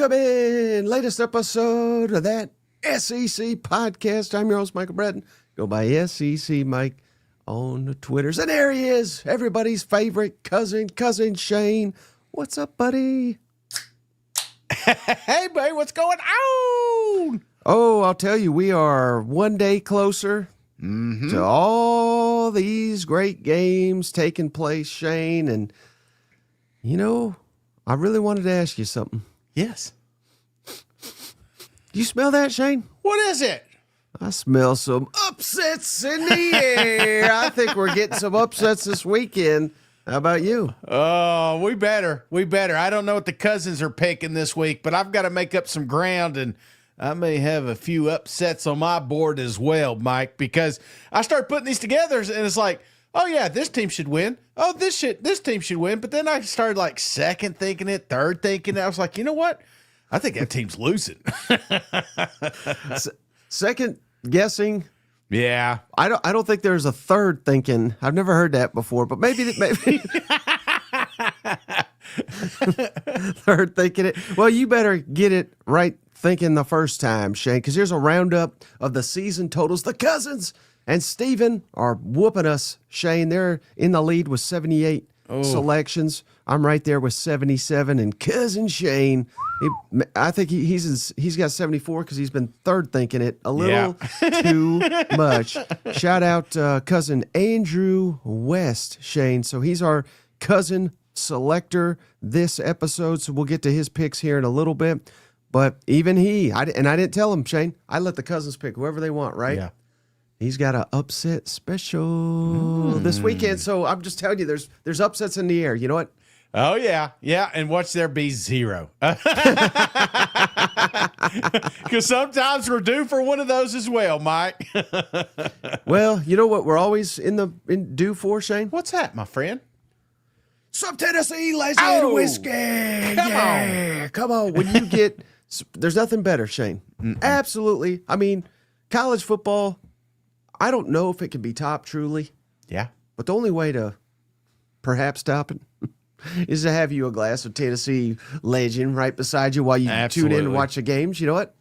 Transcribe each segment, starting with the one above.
Welcome in. Latest episode of that SEC podcast. I'm your host, Michael Breton. Go by SEC Mike on the Twitters. And there he is, everybody's favorite cousin Shane. What's up, buddy? Hey, buddy, what's going on? Oh, I'll tell you, we are one day closer to all these great games taking place, Shane. And, you know, I really wanted to ask you something. Yes. Do you smell that, Shane? What is it? I smell some upsets in the air. I think we're getting some upsets this weekend. How about you? Oh, we better. I don't know what the cousins are picking this week, but I've got to make up some ground, and I may have a few upsets on my board as well, Mike, because I start putting these together, and it's like, oh, yeah, this team should win. Oh, this team should win. But then I started like second thinking it, third thinking it. I was like, you know what? I think that team's losing. Second guessing. Yeah. I don't think there's a third thinking. I've never heard that before, but maybe third thinking it. Well, you better get it right thinking the first time, Shane, because here's a roundup of the season totals. The cousins and Steven are whooping us, Shane. They're in the lead with 78 selections. I'm right there with 77, and cousin Shane, I think he's got 74 because he's been third thinking it a little too much. Shout out cousin Andrew West, Shane. So he's our cousin selector this episode, so we'll get to his picks here in a little bit. But even I didn't tell him, Shane. I let the cousins pick whoever they want, right? Yeah. He's got an upset special this weekend. So I'm just telling you, there's upsets in the air. You know what? Oh, yeah. Yeah, and watch there be zero. Because sometimes we're due for one of those as well, Mike. Well, you know what we're always due for, Shane? What's that, my friend? Some Tennessee legend whiskey. Come on. When you get – there's nothing better, Shane. Absolutely. I mean, college football – I don't know if it can be topped truly. Yeah. But the only way to perhaps top it is to have you a glass of Tennessee legend right beside you while you tune in and watch the games. You know what?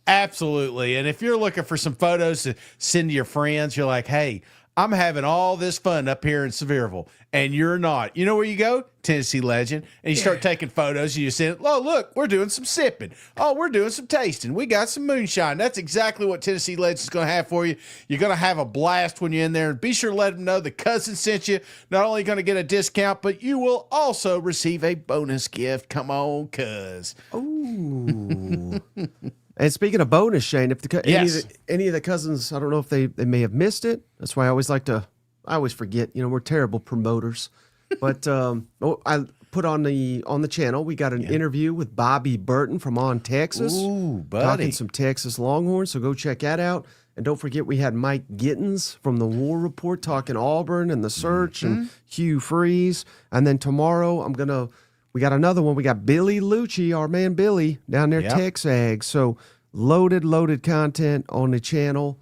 Absolutely. And if you're looking for some photos to send to your friends, you're like, hey, I'm having all this fun up here in Sevierville, and you're not. You know where you go? Tennessee Legend. And you start taking photos, and you send, oh, look, we're doing some sipping. Oh, we're doing some tasting. We got some moonshine. That's exactly what Tennessee Legend is going to have for you. You're going to have a blast when you're in there. And be sure to let them know the cousin sent you. Not only going to get a discount, but you will also receive a bonus gift. Come on, cuz. Ooh. And speaking of bonus, Shane, if any of the cousins, I don't know if they may have missed it. That's why I always forget. You know, we're terrible promoters. But I put on the channel, we got an interview with Bobby Burton from On Texas. Ooh, buddy. Talking some Texas Longhorns, so go check that out. And don't forget, we had Mike Gittens from the War Report talking Auburn and the search and Hugh Freeze. And then tomorrow we got another one. We got Billy Lucci, our man Billy, down there, Texag. So loaded content on the channel.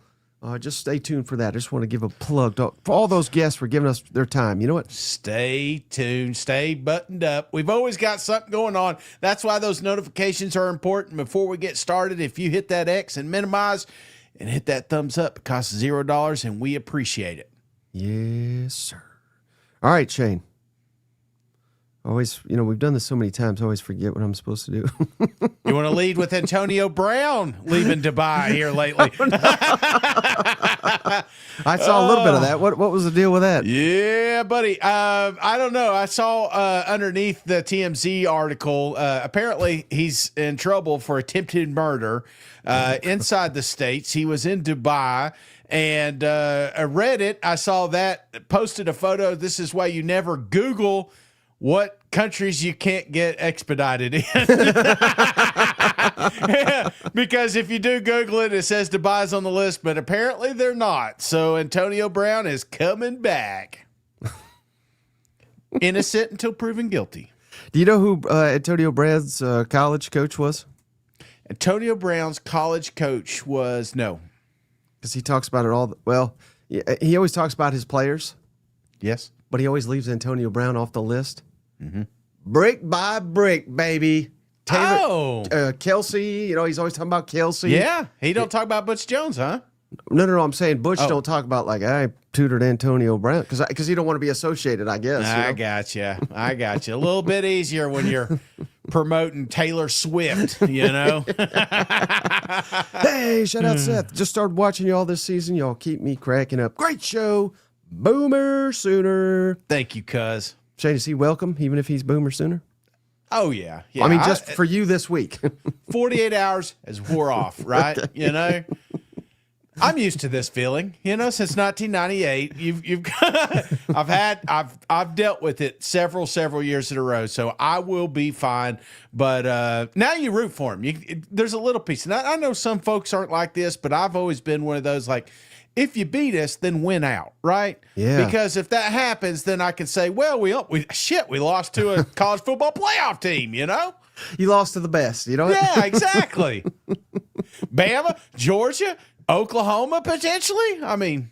Just stay tuned for that. I just want to give a plug for all those guests for giving us their time. You know what? Stay tuned. Stay buttoned up. We've always got something going on. That's why those notifications are important. Before we get started, if you hit that X and minimize and hit that thumbs up, it costs $0, and we appreciate it. Yes, sir. All right, Shane. Always, we've done this so many times, I always forget what I'm supposed to do. You want to lead with Antonio Brown leaving Dubai here lately? Oh, no. I saw a little bit of that. What was the deal with that? Yeah, buddy. I don't know. I saw underneath the TMZ article, apparently he's in trouble for attempted murder inside the States. He was in Dubai. And I read it. I saw that, posted a photo. This is why you never Google what countries you can't get expedited in. Because if you do Google it, it says Dubai's on the list, but apparently they're not. So Antonio Brown is coming back. Innocent until proven guilty. Do you know who Antonio Brown's college coach was? Antonio Brown's college coach was, no. Because he talks about it all. Well, he always talks about his players. Yes. But he always leaves Antonio Brown off the list. Mm-hmm. Brick by brick, baby. Oh. Kelsey, he's always talking about Kelsey. Yeah. He don't talk about Butch Jones, huh? No. I'm saying Butch don't talk about like I tutored Antonio Brown because he don't want to be associated. I guess. I got you. A little bit easier when you're promoting Taylor Swift. Hey, shout out Seth. Just started watching y'all this season. Y'all keep me cracking up. Great show, Boomer Sooner. Thank you, cuz. Shane, is he welcome even if he's Boomer Sooner? Oh yeah. I mean, just for you this week. 48 hours has wore off, right? I'm used to this feeling, since 1998. You've I've dealt with it several years in a row, so I will be fine. But now you root for him. There's a little piece, and I know some folks aren't like this, but I've always been one of those like, if you beat us, then win out, right? Yeah. Because if that happens, then I can say, well, we lost to a college football playoff team, You lost to the best, Yeah, exactly. Bama, Georgia, Oklahoma, potentially. I mean.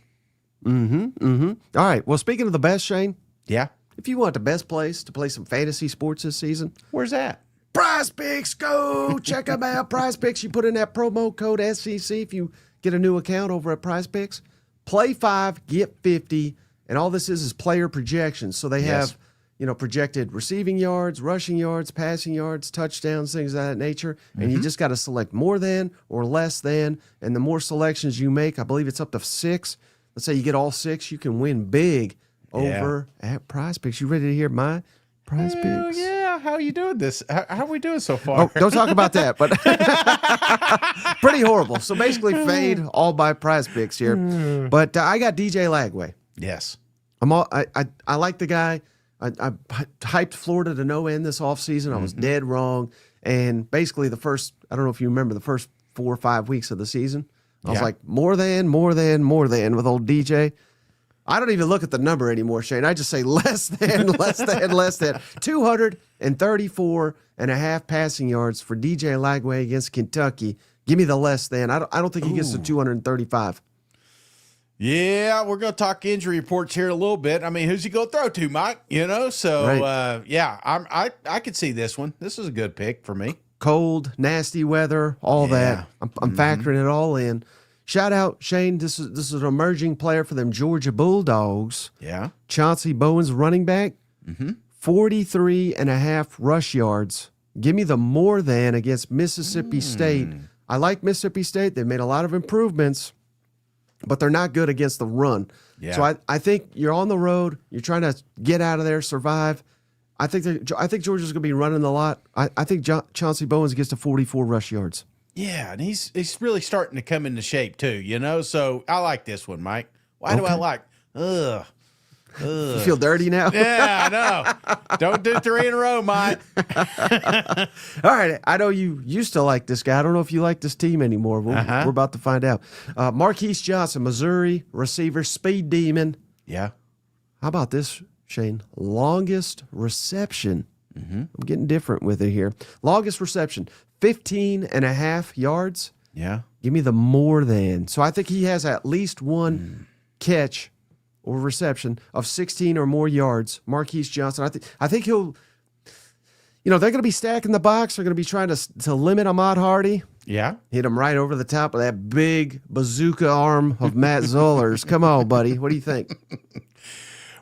All right. Well, speaking of the best, Shane. Yeah. If you want the best place to play some fantasy sports this season. Where's that? PrizePicks, go check them out. PrizePicks, you put in that promo code SCC if you get a new account over at PrizePicks. Play 5, get 50, and all this is player projections. So they have, projected receiving yards, rushing yards, passing yards, touchdowns, things of that nature. And you just got to select more than or less than. And the more selections you make, I believe it's up to 6. Let's say you get all 6, you can win big over at PrizePicks. You ready to hear my PrizePicks? Yeah. How are you doing this? How are we doing so far? Oh, don't talk about that, but pretty horrible. So basically fade all by PrizePicks here. But I got DJ Lagway. Yes. I like the guy. I hyped Florida to no end this offseason. I was dead wrong. And basically I don't know if you remember the first 4 or 5 weeks of the season. I was like, more than with old DJ. I don't even look at the number anymore, Shane. I just say less than. 234 and a half passing yards for DJ Lagway against Kentucky. Give me the less than. I don't think he gets to 235. Yeah, we're going to talk injury reports here in a little bit. I mean, who's he going to throw to, Mike? So, right. I could see this one. This is a good pick for me. Cold, nasty weather, all that. I'm factoring it all in. Shout out, Shane. This is an emerging player for them Georgia Bulldogs. Yeah. Chauncey Bowen's running back. 43 and a half rush yards. Give me the more than against Mississippi State. I like Mississippi State. They've made a lot of improvements, but they're not good against the run. Yeah. So I think you're on the road. You're trying to get out of there, survive. I think Georgia's going to be running a lot. I think Chauncey Bowens gets to 44 rush yards. Yeah, and he's really starting to come into shape too, So I like this one, Mike. Why do I like? Ugh. You feel dirty now? Yeah, I know. Don't do 3 in a row, Mike. All right. I know you used to like this guy. I don't know if you like this team anymore. We're about to find out. Marquise Johnson, Missouri receiver, speed demon. Yeah. How about this, Shane? Longest reception. I'm getting different with it here. Longest reception, 15 and a half yards. Yeah. Give me the more than. So I think he has at least one catch or reception of 16 or more yards. Marquise Johnson. I think he'll, they're going to be stacking the box. They're going to be trying to limit Ahmad Hardy. Yeah. Hit him right over the top of that big bazooka arm of Matt Zollers. Come on, buddy. What do you think?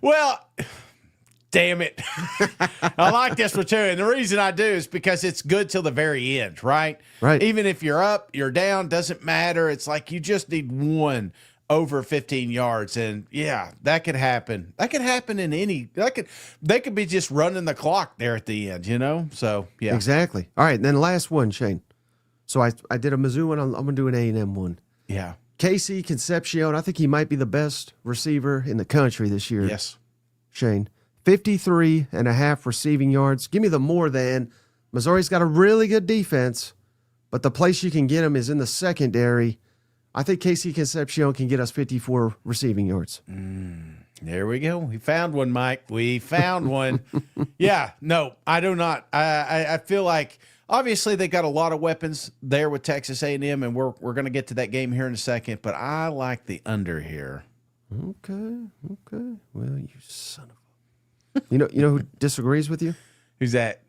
Well, damn it. I like this one too. And the reason I do is because it's good till the very end, right? Right. Even if you're up, you're down, doesn't matter. It's like you just need one over 15 yards. And yeah, that could happen. That could happen in they could be just running the clock there at the end, So yeah. Exactly. All right. And then last one, Shane. So I did a Mizzou one. I'm going to do an A&M one. Yeah. Casey Concepcion. I think he might be the best receiver in the country this year. Yes. Shane. 53 and a half receiving yards. Give me the more than. Missouri's got a really good defense, but the place you can get him is in the secondary. I think Casey Concepcion can get us 54 receiving yards. There we go. We found one, Mike. We found one. Yeah, no, I do not. I feel like obviously they got a lot of weapons there with Texas A&M, and we're going to get to that game here in a second, but I like the under here. Okay. Well, you son of a... You know who disagrees with you? Who's that?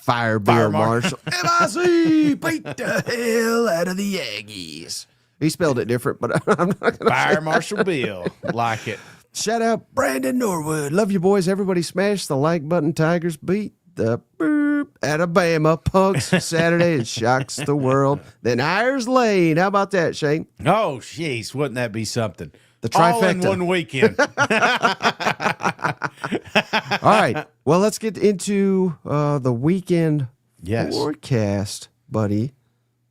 Fire Bill Marshall. MIC beat the hell out of the Aggies. He spelled it different, but I'm not going to Fire Marshal Bill. Like it. Shout out Brandon Norwood. Love you, boys. Everybody smash the like button. Tigers beat the boop at Alabama. Punks Saturday. It shocks the world. Then Ayers Lane. How about that, Shane? Oh, jeez. Wouldn't that be something? The trifecta. All in one weekend. All right. Well, let's get into the weekend forecast, buddy,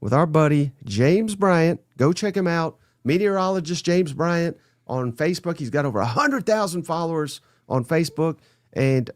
with our buddy James Bryant. Go check him out. Meteorologist James Bryant on Facebook. He's got over 100,000 followers on Facebook and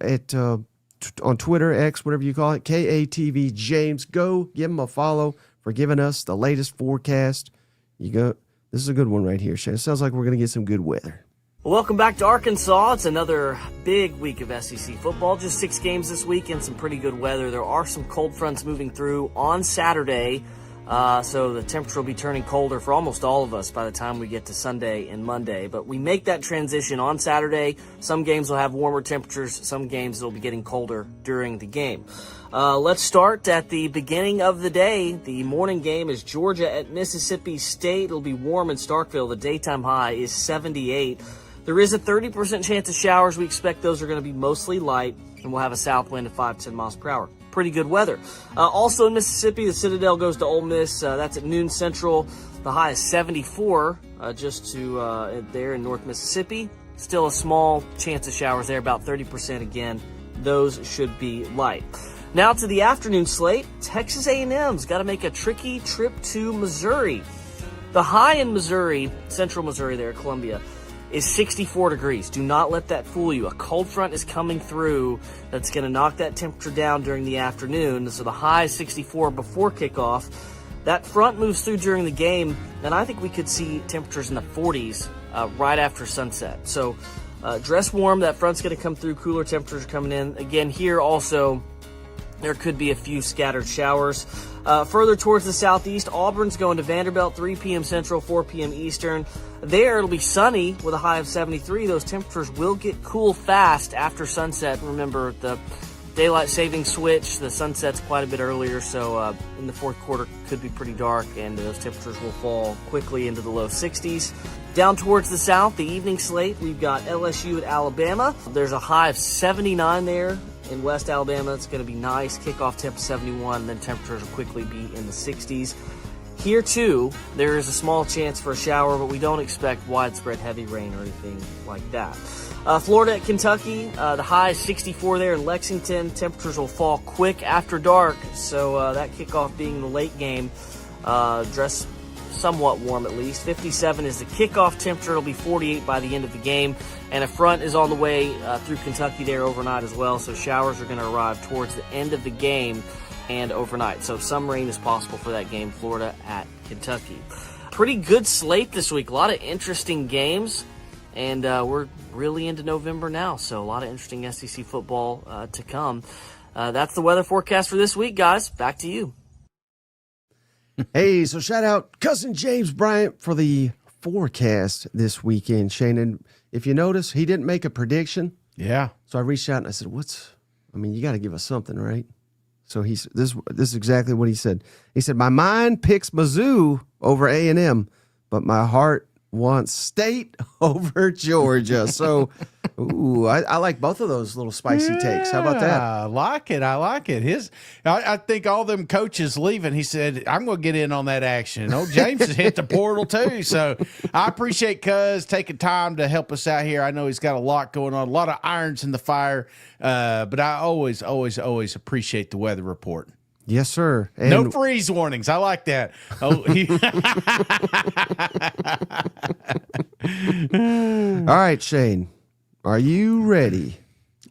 on Twitter, X, whatever you call it, KATV James. Go give him a follow for giving us the latest forecast. This is a good one right here, Shane. It sounds like we're going to get some good weather. Welcome back to Arkansas. It's another big week of SEC football. Just 6 games this week and some pretty good weather. There are some cold fronts moving through on Saturday, so the temperature will be turning colder for almost all of us by the time we get to Sunday and Monday. But we make that transition on Saturday. Some games will have warmer temperatures. Some games will be getting colder during the game. Let's start at the beginning of the day. The morning game is Georgia at Mississippi State. It'll be warm in Starkville. The daytime high is 78. There is a 30% chance of showers. We expect those are going to be mostly light, and we'll have a south wind of 5-10 miles per hour. Pretty good weather. Also in Mississippi, the Citadel goes to Ole Miss. That's at noon central. The high is 74, just to there in North Mississippi. Still a small chance of showers there, about 30% again. Those should be light. Now to the afternoon slate. Texas A&M's got to make a tricky trip to Missouri. The high in Missouri, central Missouri there, Columbia, is 64 degrees. Do not let that fool you. A cold front is coming through that's going to knock that temperature down during the afternoon. So the high is 64 before kickoff. That front moves through during the game, and I think we could see temperatures in the 40s right after sunset. So dress warm. That front's going to come through. Cooler temperatures coming in. Again, here also, there could be a few scattered showers. Further towards the southeast, Auburn's going to Vanderbilt, 3 p.m. Central, 4 p.m. Eastern. There, it'll be sunny with a high of 73. Those temperatures will get cool fast after sunset. Remember, the daylight saving switch, the sunset's quite a bit earlier, so in the fourth quarter could be pretty dark, and those temperatures will fall quickly into the low 60s. Down towards the south, the evening slate, we've got LSU at Alabama. There's a high of 79 there. In West Alabama, it's going to be nice. Kickoff temp 71, and then temperatures will quickly be in the 60s. Here, too, there is a small chance for a shower, but we don't expect widespread heavy rain or anything like that. Florida at Kentucky, the high is 64 there in Lexington. Temperatures will fall quick after dark, so that kickoff being the late game, dress somewhat warm at least. 57 is the kickoff temperature. It'll be 48 by the end of the game. And a front is on the way through Kentucky there overnight as well. So showers are going to arrive towards the end of the game and overnight. So some rain is possible for that game, Florida at Kentucky. Pretty good slate this week. A lot of interesting games. And we're really into November now. So a lot of interesting SEC football to come. That's the weather forecast for this week, guys. Back to you. Hey, so shout out cousin James Bryant for the forecast this weekend, Shane. And if you notice, he didn't make a prediction. Yeah. So I reached out and I said, you got to give us something, right? So this is exactly what he said. He said, my mind picks Mizzou over A&M, but my heart wants State over Georgia. So, I like both of those little spicy takes. How about that? I like it. I think all them coaches leaving, he said, I'm going to get in on that action. Oh, James has hit the portal too. So I appreciate Cuz taking time to help us out here. I know he's got a lot going on, a lot of irons in the fire. But I always appreciate the weather report. Yes, sir. And no freeze warnings. I like that. Oh, all right, Shane. Are you ready?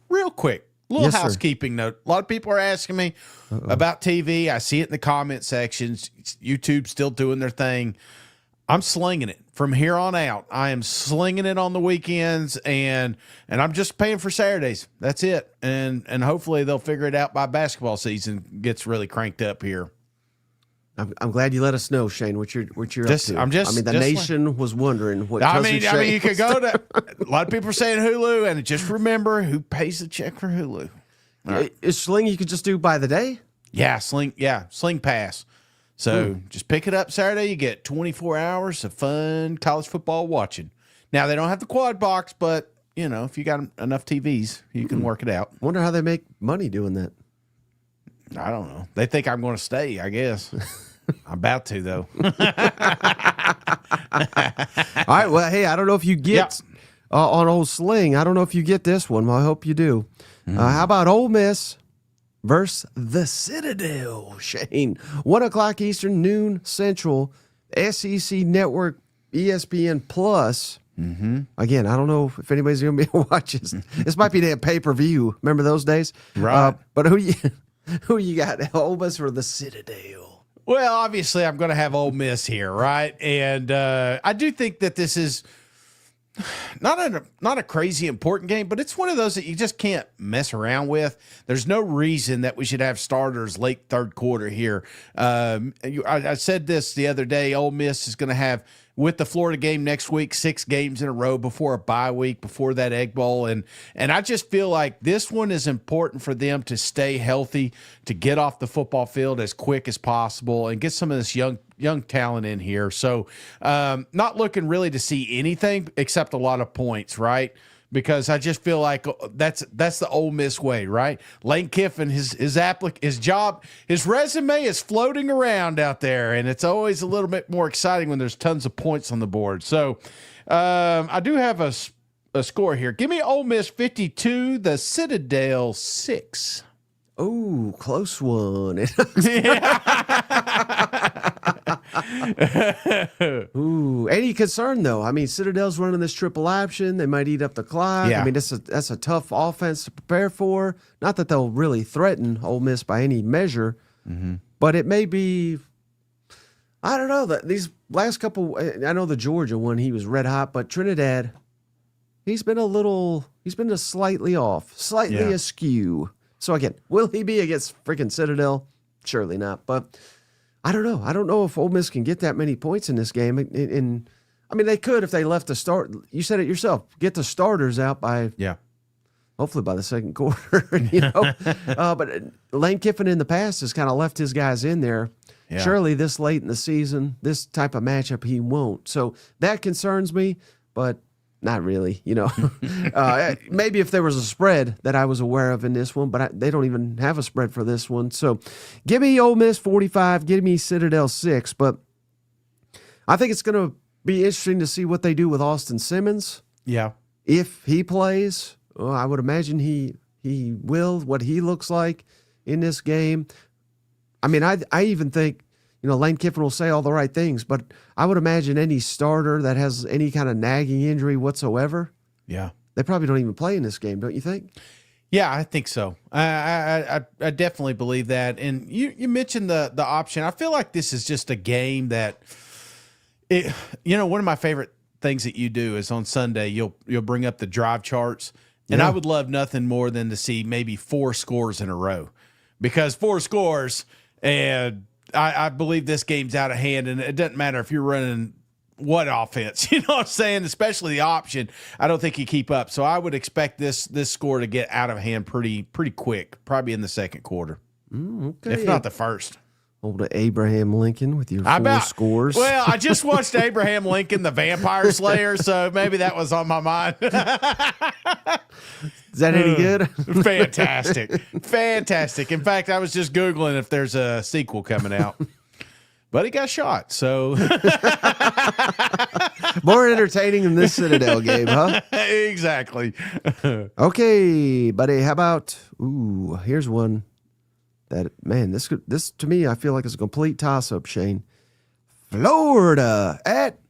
Real quick, little Yes, sir. housekeeping note. A lot of people are asking me about TV. I see it in the comment sections. YouTube's still doing their thing. I'm slinging it from here on out. I am slinging it on the weekends, and I'm just paying for Saturdays. That's it. And hopefully they'll figure it out by basketball season gets really cranked up here. I'm glad you let us know, Shane, what you're up to. The nation was wondering what. I mean, you could go to. A lot of people are saying Hulu, and just remember who pays the check for Hulu. Is Sling you could just do by the day? Yeah, Sling Pass. So just pick it up Saturday. You get 24 hours of fun college football watching. Now, they don't have the quad box, but, if you got enough TVs, you can work it out. Wonder how they make money doing that. I don't know. They think I'm going to stay, I guess. I'm about to, though. All right. Well, hey, I don't know if you get on old Sling. I don't know if you get this one. Well, I hope you do. How about Ole Miss versus the Citadel, Shane? 1 o'clock Eastern, noon Central, SEC Network, ESPN Plus. Again, I don't know if anybody's going to be watching. This might be that pay-per-view. Remember those days? Right. But who you got, Ole Miss or the Citadel? Well, obviously, I'm going to have Ole Miss here, right? And I do think that this is not a crazy important game, but it's one of those that you just can't mess around with. There's no reason that we should have starters late third quarter here. I said this the other day. Ole Miss is going to have, with the Florida game next week, 6 games in a row before a bye week, before that Egg Bowl. And I just feel like this one is important for them to stay healthy, to get off the football field as quick as possible and get some of this young talent in here. So not looking really to see anything except a lot of points, right? Because I just feel like that's the Ole Miss way, right? Lane Kiffin, his resume is floating around out there, and it's always a little bit more exciting when there's tons of points on the board. So I do have a score here. Give me Ole Miss 52, the Citadel 6. Oh, close one. Ooh, any concern though? I mean, Citadel's running this triple option. They might eat up the clock. Yeah. I mean, that's a tough offense to prepare for. Not that they'll really threaten Ole Miss by any measure, but it may be. I don't know that these last couple. I know the Georgia one, he was red hot, but Trinidad, he's been slightly off, slightly askew. So again, will he be against freaking Citadel? Surely not. But I don't know. I don't know if Ole Miss can get that many points in this game. And I mean, they could if they left the start. You said it yourself. Get the starters out by hopefully by the second quarter. But Lane Kiffin in the past has kind of left his guys in there. Yeah. Surely this late in the season, this type of matchup, he won't. So that concerns me. But not really, maybe if there was a spread that I was aware of in this one, but they don't even have a spread for this one. So give me Ole Miss 45, give me Citadel 6. But I think it's going to be interesting to see what they do with Austin Simmons. Yeah. If he plays, I would imagine he will, what he looks like in this game. I mean, I even think, Lane Kiffin will say all the right things, but I would imagine any starter that has any kind of nagging injury whatsoever, they probably don't even play in this game, don't you think? Yeah, I think so. I definitely believe that. And you mentioned the option. I feel like this is just a game that, one of my favorite things that you do is on Sunday you'll bring up the drive charts, and I would love nothing more than to see maybe 4 scores in a row, because 4 scores and I believe this game's out of hand, and it doesn't matter if you're running what offense, you know what I'm saying, especially the option. I don't think you keep up. So I would expect this score to get out of hand pretty quick, probably in the second quarter, if not the first. Old Abraham Lincoln with your 4 scores. Well, I just watched Abraham Lincoln, the Vampire Slayer, so maybe that was on my mind. Is that any good? Fantastic. In fact, I was just Googling if there's a sequel coming out. But he got shot, so. More entertaining than this Citadel game, huh? Exactly. Okay, buddy, how about, here's one. This to me, I feel like it's a complete toss-up, Shane. Florida at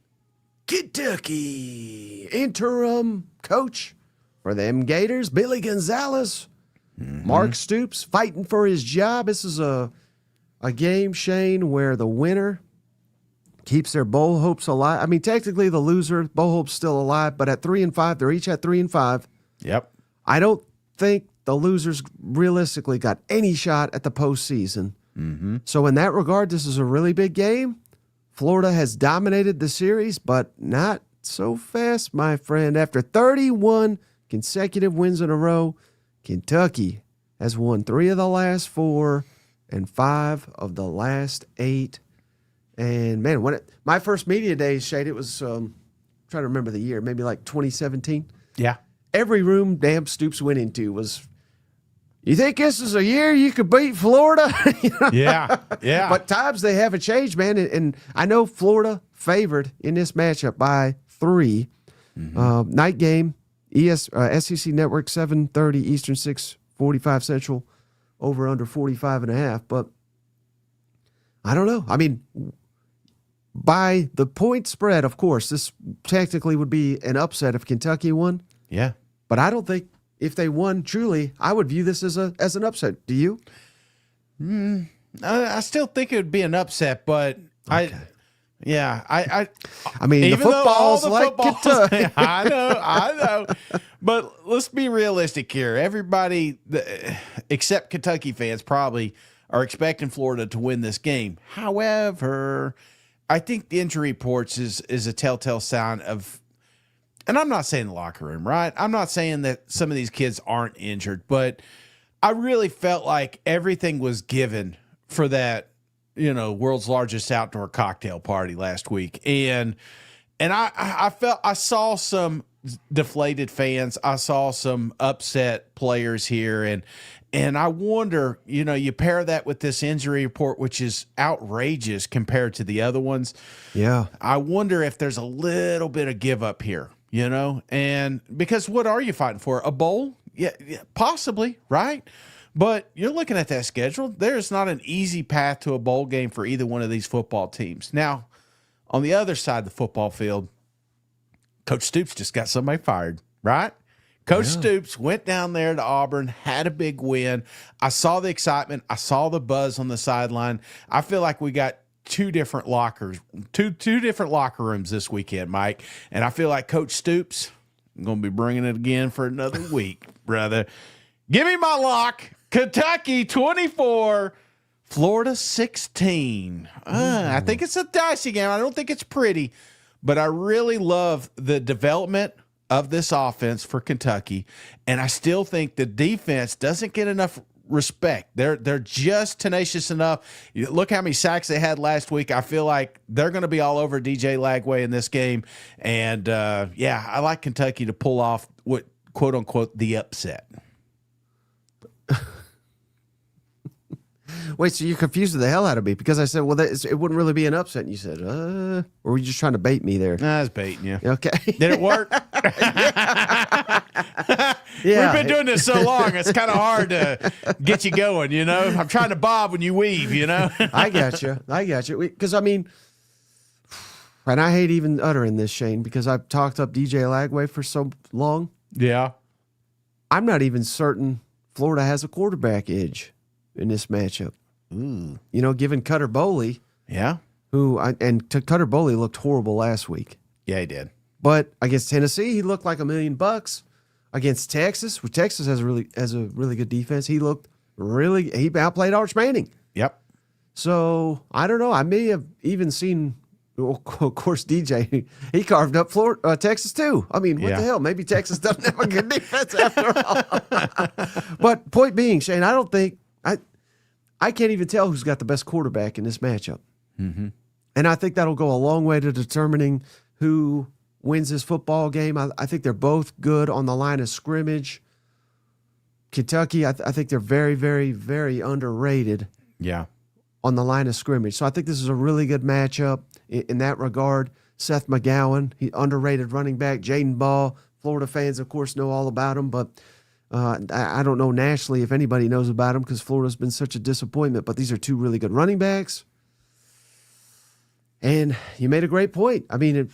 Kentucky. Interim coach for them Gators, Billy Gonzalez. Mark Stoops fighting for his job. This is a game, Shane, where the winner keeps their bowl hopes alive. I mean, technically the loser, bowl hopes still alive, but at 3-5, they're each at 3-5. Yep. I don't think the losers realistically got any shot at the postseason. So in that regard, this is a really big game. Florida has dominated the series, but not so fast, my friend. After 31 consecutive wins in a row, Kentucky has won 3 of the last 4 and 5 of the last 8. And man, my first media day, Shade, it was trying to remember the year, maybe like 2017. Yeah. Every room damn Stoops went into was, you think this is a year you could beat Florida? Yeah. Yeah. But times they haven't changed, man. And I know Florida favored in this matchup by 3. Night game, SEC Network, 7:30 Eastern, 6:45 Central, over under 45.5. But I don't know. I mean, by the point spread, of course, this technically would be an upset if Kentucky won. Yeah. But I don't think if they won truly, I would view this as an upset. Do you? I still think it would be an upset, but Okay. I mean, the even though all football's the like footballs- Kentucky. I know. But let's be realistic here. Everybody, except Kentucky fans, probably are expecting Florida to win this game. However, I think the injury reports is a telltale sign of, and I'm not saying the locker room, right? I'm not saying that some of these kids aren't injured, but I really felt like everything was given for that, world's largest outdoor cocktail party last week. And I saw some deflated fans. I saw some upset players here. And I wonder, you pair that with this injury report, which is outrageous compared to the other ones. Yeah. I wonder if there's a little bit of give up here, and because what are you fighting for? A bowl? Yeah, possibly, right? But you're looking at that schedule. There's not an easy path to a bowl game for either one of these football teams. Now, on the other side of the football field, Coach Stoops just got somebody fired, right? Coach Stoops went down there to Auburn, had a big win. I saw the excitement. I saw the buzz on the sideline. I feel like we got two different different locker rooms this weekend, Mike. And I feel like Coach Stoops, I'm going to be bringing it again for another week, brother. Give me my lock. Kentucky 24, Florida 16. I think it's a dicey game. I don't think it's pretty, but I really love the development of this offense for Kentucky, and I still think the defense doesn't get enough respect. They're just tenacious enough. Look how many sacks they had last week. I feel like they're going to be all over DJ Lagway in this game, and I like Kentucky to pull off what quote unquote the upset. Wait, so you confused the hell out of me because I said, well, it wouldn't really be an upset. And you said, or were you just trying to bait me there? I was baiting you. Okay. Did it work? Yeah. We've been doing this so long, it's kind of hard to get you going, I'm trying to bob when you weave, I got you. Because, I mean, and I hate even uttering this, Shane, because I've talked up DJ Lagway for so long. Yeah. I'm not even certain Florida has a quarterback edge in this matchup. Ooh. Given Cutter Boley, Yeah. Cutter Boley looked horrible last week. Yeah, he did. But against Tennessee, he looked like $1 million. Against Texas, where Texas has a really good defense, he outplayed Arch Manning. Yep. So I don't know. I may have even seen, of course, DJ. He carved up Texas too. I mean, what the hell? Maybe Texas doesn't have a good defense after all. But point being, Shane, I don't think I can't even tell who's got the best quarterback in this matchup. Mm-hmm. And I think that'll go a long way to determining who wins this football game. I think they're both good on the line of scrimmage. Kentucky, I think they're very, very, very underrated. Yeah. On the line of scrimmage. So I think this is a really good matchup in that regard. Seth McGowan, he underrated running back. Jaden Ball, Florida fans, of course, know all about him, but I don't know nationally if anybody knows about him because Florida's been such a disappointment. But these are two really good running backs. And you made a great point. I mean,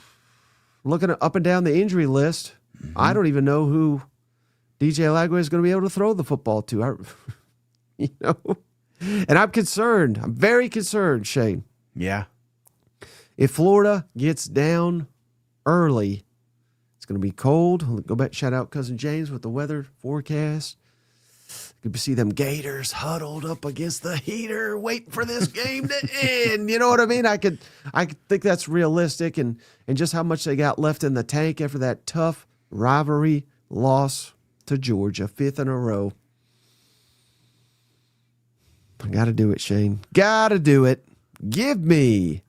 looking up and down the injury list, I don't even know who DJ Lagway is going to be able to throw the football to. And I'm concerned. I'm very concerned, Shane. Yeah. If Florida gets down early, it's going to be cold. I'll go back, shout out Cousin James with the weather forecast. Good to see them Gators huddled up against the heater, waiting for this game to end. You know what I mean? I could think that's realistic, and just how much they got left in the tank after that tough rivalry loss to Georgia, 5th in a row. I got to do it, Shane. Got to do it. Give me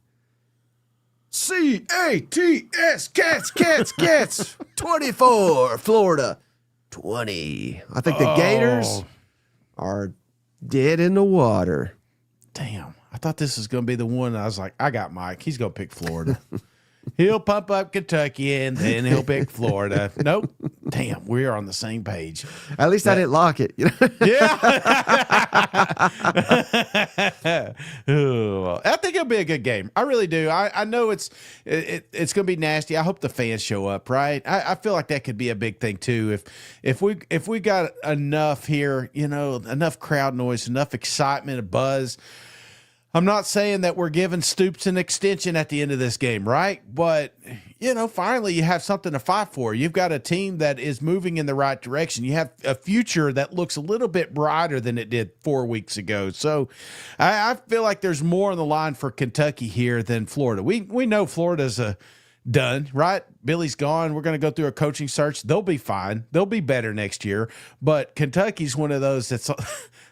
CATS, cats. 24, Florida. 20. I think the Gators are dead in the water. Damn. I thought this was going to be the one. I was like, I got Mike. He's going to pick Florida. He'll pump up Kentucky and then he'll pick Florida. Nope. Damn, we are on the same page. At least I didn't lock it. You know? Yeah. Oh, I think it'll be a good game. I really do. I know it's going to be nasty. I hope the fans show up, right? I feel like that could be a big thing too. If we got enough here, enough crowd noise, enough excitement, a buzz. I'm not saying that we're giving Stoops an extension at the end of this game, right? But, finally you have something to fight for. You've got a team that is moving in the right direction. You have a future that looks a little bit brighter than it did 4 weeks ago. So I feel like there's more on the line for Kentucky here than Florida. We know Florida's done, right? Billy's gone. We're going to go through a coaching search. They'll be fine. They'll be better next year. But Kentucky's one of those that's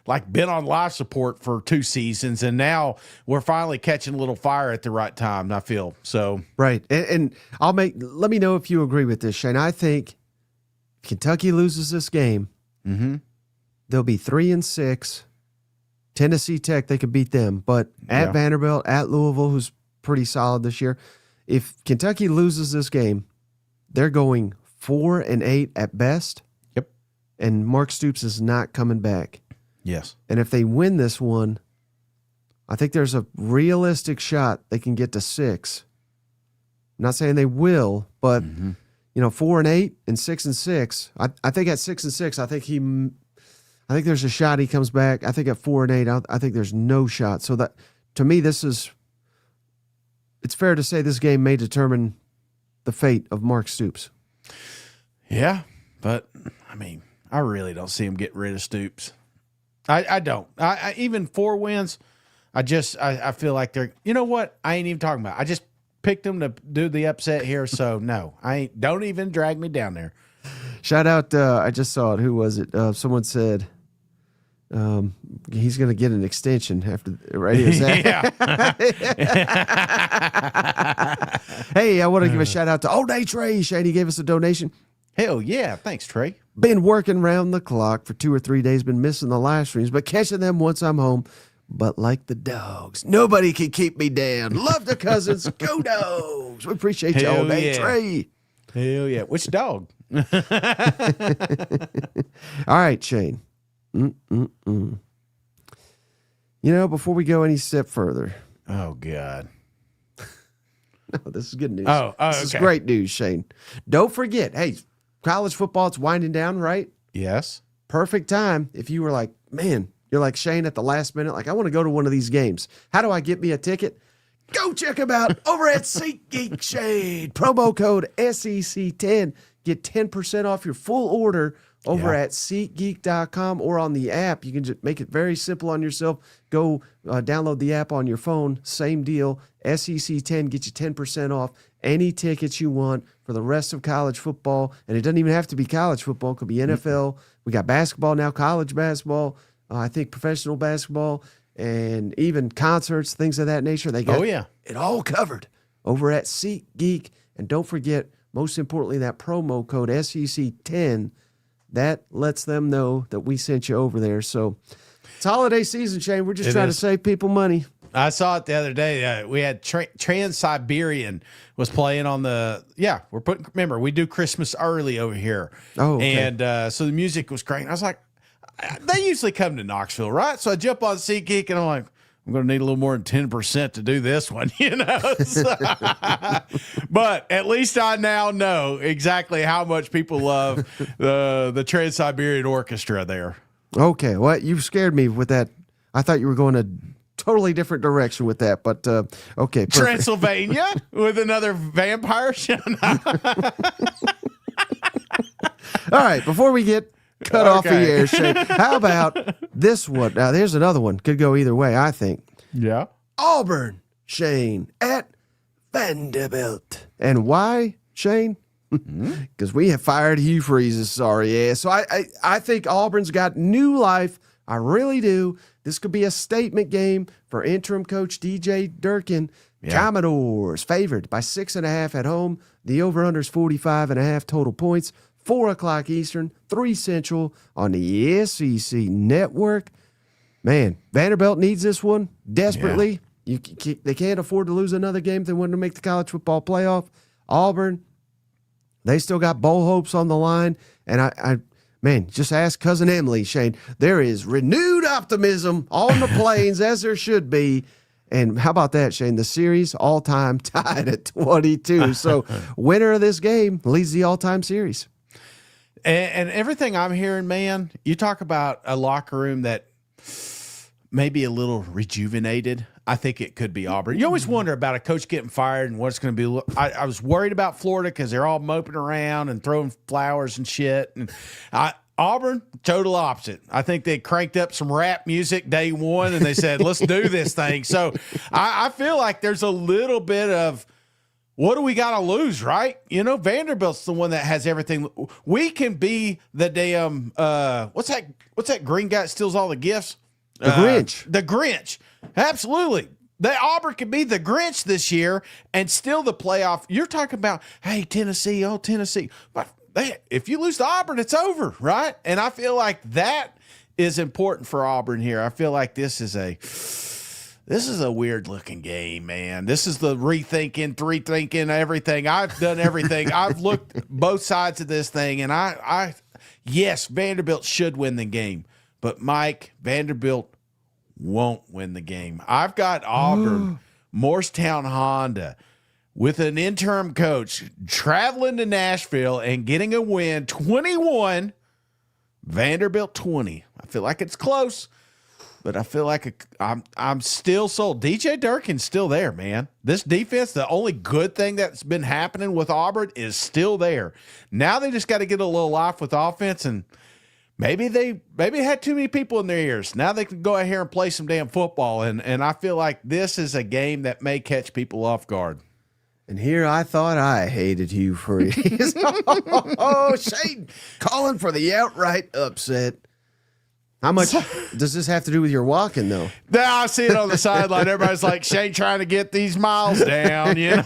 like been on life support for 2 seasons, and now we're finally catching a little fire at the right time, I feel. So right. And let me know if you agree with this, Shane. I think if Kentucky loses this game, they'll be 3-6. Tennessee Tech, they could beat them. But at Vanderbilt, at Louisville, who's pretty solid this year, if Kentucky loses this game, they're going 4-8 at best. Yep. And Mark Stoops is not coming back. Yes. And if they win this one, I think there's a realistic shot they can get to 6. I'm not saying they will, but 4-8 and 6-6. I think at 6-6, I think there's a shot he comes back. I think at 4-8, I think there's no shot. So that to me, it's fair to say this game may determine the fate of Mark Stoops. Yeah, but I really don't see him getting rid of Stoops. I don't. I even 4 wins, I feel like they're. You know what? I ain't even talking about. I just picked them to do the upset here, so no, I ain't. Don't even drag me down there. Shout out! I just saw it. Who was it? Someone said he's going to get an extension after right here. Yeah. Hey, I want to give a shout out to All Day Trey. Shady gave us a donation. Hell yeah! Thanks, Trey. Been working round the clock for 2 or 3 days. Been missing the live streams, but catching them once I'm home. But like the dogs, nobody can keep me down. Love the cousins. Go Dogs. We appreciate you all day, Trey. Hell yeah. Which dog? All right, Shane. Before we go any step further. Oh, God. No, this is good news. This is great news, Shane. Don't forget, hey, college football, it's winding down, right? Yes. Perfect time. If you were like, man, you're like Shane at the last minute, like, I want to go to one of these games. How do I get me a ticket? Go check them out over at SeatGeek, Shane. Promo code SEC10. Get 10% off your full order over at SeatGeek.com or on the app. You can just make it very simple on yourself. Go download the app on your phone. Same deal. SEC10, get you 10% off any tickets you want for the rest of college football. And it doesn't even have to be college football. It could be NFL. We got basketball now, college basketball, I think professional basketball, and even concerts, things of that nature. They got it all covered over at SeatGeek. And don't forget, most importantly, that promo code SEC10, that lets them know that we sent you over there. So it's holiday season, Shane. We're just trying to save people money. I saw it the other day. We had Trans-Siberian was playing on the, remember, we do Christmas early over here. Oh, okay. And so the music was great. I was like, they usually come to Knoxville, right? So I jump on SeatGeek and I'm like, I'm going to need a little more than 10% to do this one, So, but at least I now know exactly how much people love the Trans-Siberian Orchestra there. Okay, well, you scared me with that. I thought you were going a totally different direction with that, but okay. Perfect. Transylvania with another vampire show. All right, before we get cut off the air, Shane, how about this one? Now, there's another one. Could go either way, I think. Yeah. Auburn, Shane, at Vanderbilt. And why, Shane? Because we have fired Hugh Freeze's sorry ass. So I think Auburn's got new life. I really do. This could be a statement game for interim coach DJ Durkin. Commodores favored by 6.5 at home. The over-under is 45.5 total points. 4 o'clock Eastern, 3 Central on the SEC Network. Man, Vanderbilt needs this one desperately. They can't afford to lose another game if they want to make the college football playoff. Auburn, they still got bowl hopes on the line. And man, just ask Cousin Emily, Shane. There is renewed optimism on the plains, as there should be. And how about that, Shane? The series all-time tied at 22. So winner of this game leads the all-time series. And everything I'm hearing, man, you talk about a locker room that may be a little rejuvenated. I think it could be Auburn. You always wonder about a coach getting fired and what it's going to be. I was worried about Florida because they're all moping around and throwing flowers and shit. And Auburn, total opposite. I think they cranked up some rap music day one and they said, let's do this thing. So I feel like there's a little bit of, what do we got to lose, right? You know, Vanderbilt's the one that has everything. We can be the damn, what's that green guy that steals all the gifts? The Grinch. The Grinch. Absolutely. Auburn could be the Grinch this year and still the playoff. You're talking about, hey, Tennessee, Tennessee. But if you lose to Auburn, it's over, right? And I feel like that is important for Auburn here. I feel like this is a weird looking game, man. This is the rethinking everything. I've done everything. I've looked both sides of this thing, and yes, Vanderbilt should win the game. But Mike, Vanderbilt won't win the game. I've got Auburn, Morristown Honda, with an interim coach traveling to Nashville and getting a win, 21, Vanderbilt 20. I feel like it's close, but I feel like I'm still sold. DJ Durkin's still there, man. This defense, the only good thing that's been happening with Auburn is still there. Now they just got to get a little life with offense, and maybe they had too many people in their ears. Now they can go out here and play some damn football, and I feel like this is a game that may catch people off guard. And here I thought I hated Hugh Freeze. Shane calling for the outright upset. How much does this have to do with your walking, though? Now I see it on the sideline. Everybody's like, Shane trying to get these miles down, you know?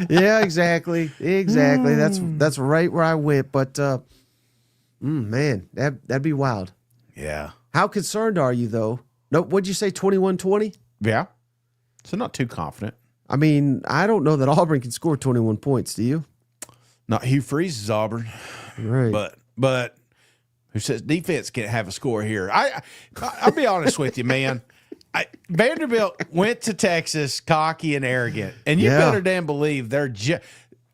Yeah, exactly. That's right where I went. But, man, that'd be wild. Yeah. How concerned are you, though? No, what'd you say, 21-20? Yeah. So not too confident. I mean, I don't know that Auburn can score 21 points, do you? Not Hugh Freeze's Auburn. Right. But who says defense can't have a score here? I'll be honest with you, man. Vanderbilt went to Texas cocky and arrogant, and you better damn believe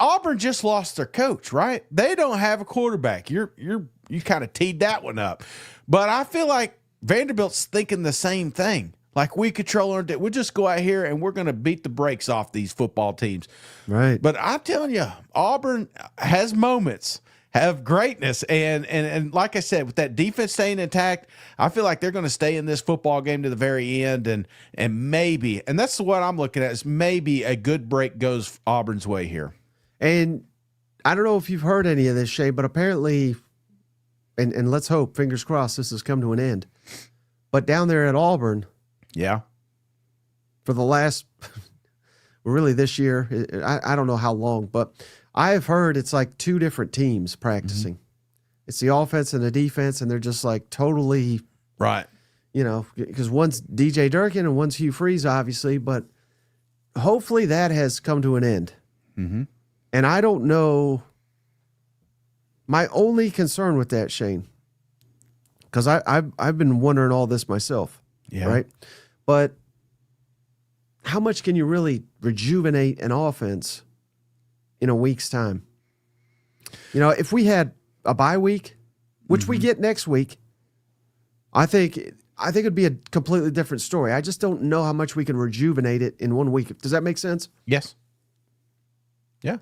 Auburn just lost their coach, right? They don't have a quarterback. You kind of teed that one up, but I feel like Vanderbilt's thinking the same thing. Like, we control our day. We'll just go out here and we're going to beat the brakes off these football teams. Right. But I'm telling you, Auburn has moments, have greatness. And like I said, with that defense staying intact, I feel like they're going to stay in this football game to the very end. And maybe, and that's what I'm looking at, is maybe a good break goes Auburn's way here. And I don't know if you've heard any of this, Shay, but apparently, and let's hope, fingers crossed, this has come to an end. But down there at Auburn, yeah, for the last, really this year, I don't know how long, but I've heard it's like 2 different teams practicing. Mm-hmm. It's the offense and the defense, and they're just like totally, right. You know, because one's DJ Durkin and one's Hugh Freeze, obviously, but hopefully that has come to an end. Mm-hmm. And I don't know, my only concern with that, Shane, because I've been wondering all this myself, right? But how much can you really rejuvenate an offense in a week's time? You know, if we had a bye week, which we get next week, I think it'd be a completely different story. I just don't know how much we can rejuvenate it in 1 week. Does that make sense? Yes. Yeah.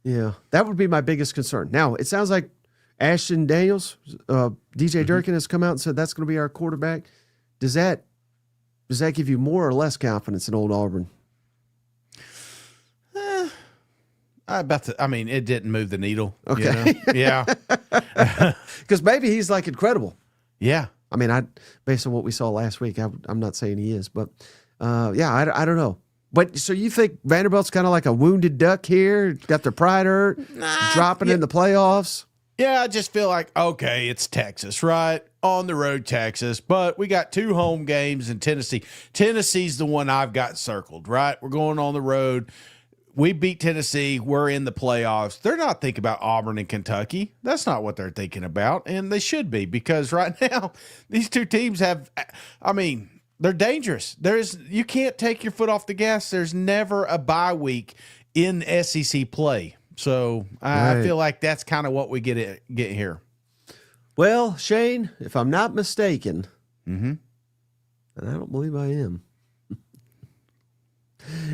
Yeah, that would be my biggest concern. Now, it sounds like Ashton Daniels, DJ Durkin has come out and said that's going to be our quarterback. Does that give you more or less confidence in old Auburn? It didn't move the needle. Okay. You know? Yeah. Because maybe he's like incredible. Yeah. I mean, based on what we saw last week, I'm not saying he is, but I don't know. But so you think Vanderbilt's kind of like a wounded duck here, got their pride hurt, dropping in the playoffs? Yeah, I just feel like, okay, it's Texas, right? On the road, Texas. But we got 2 home games in Tennessee. Tennessee's the one I've got circled, right? We're going on the road. We beat Tennessee. We're in the playoffs. They're not thinking about Auburn and Kentucky. That's not what they're thinking about, and they should be, because right now these 2 teams have, I mean, they're dangerous. You can't take your foot off the gas. There's never a bye week in SEC play. So I feel like that's kind of what we get here. Well, Shane, if I'm not mistaken, and I don't believe I am,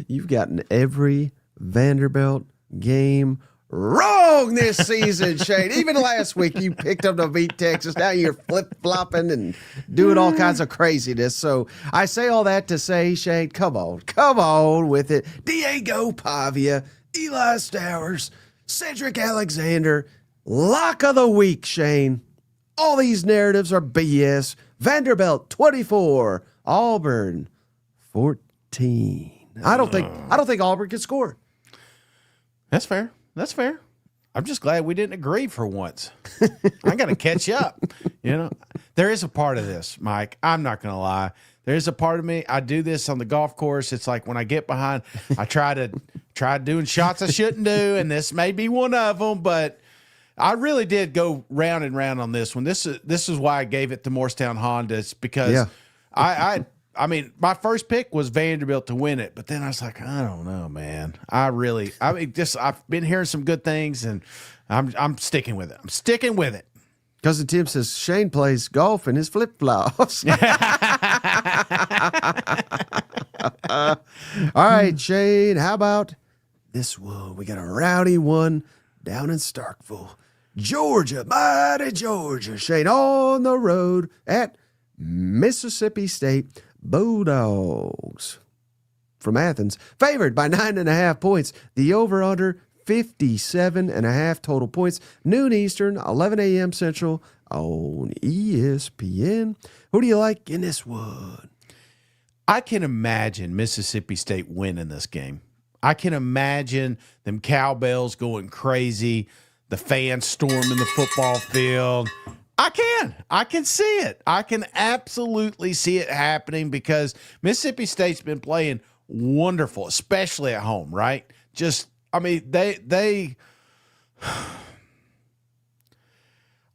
you've gotten every Vanderbilt game wrong this season, Shane. Even last week, you picked them to beat Texas. Now you're flip-flopping and doing all kinds of craziness. So I say all that to say, Shane, come on with it. Diego Pavia, Eli Stowers, Cedric Alexander, lock of the week, Shane. All these narratives are BS. Vanderbilt 24, Auburn 14. I don't think Auburn can score. That's fair. I'm just glad we didn't agree for once. I got to catch up. There is a part of this, Mike. I'm not going to lie. There is a part of me. I do this on the golf course. It's like when I get behind, I try doing shots I shouldn't do, and this may be one of them. But I really did go round and round on this one. This is why I gave it to Morristown Honda. It's because I mean, my first pick was Vanderbilt to win it, but then I was like, I don't know, man. I've been hearing some good things, and I'm sticking with it. Cousin Tim says Shane plays golf in his flip-flops. All right, Shane, how about this one? We got a rowdy one down in Starkville. Georgia, mighty Georgia. Shane on the road at Mississippi State Bulldogs from Athens, favored by 9.5 points. The over-under 57.5 total points. Noon Eastern, 11 a.m. Central on ESPN. Who do you like in this one? I can imagine Mississippi State winning this game. I can imagine them cowbells going crazy, the fans storming the football field. I can see it. I can absolutely see it happening because Mississippi State's been playing wonderful, especially at home, right? They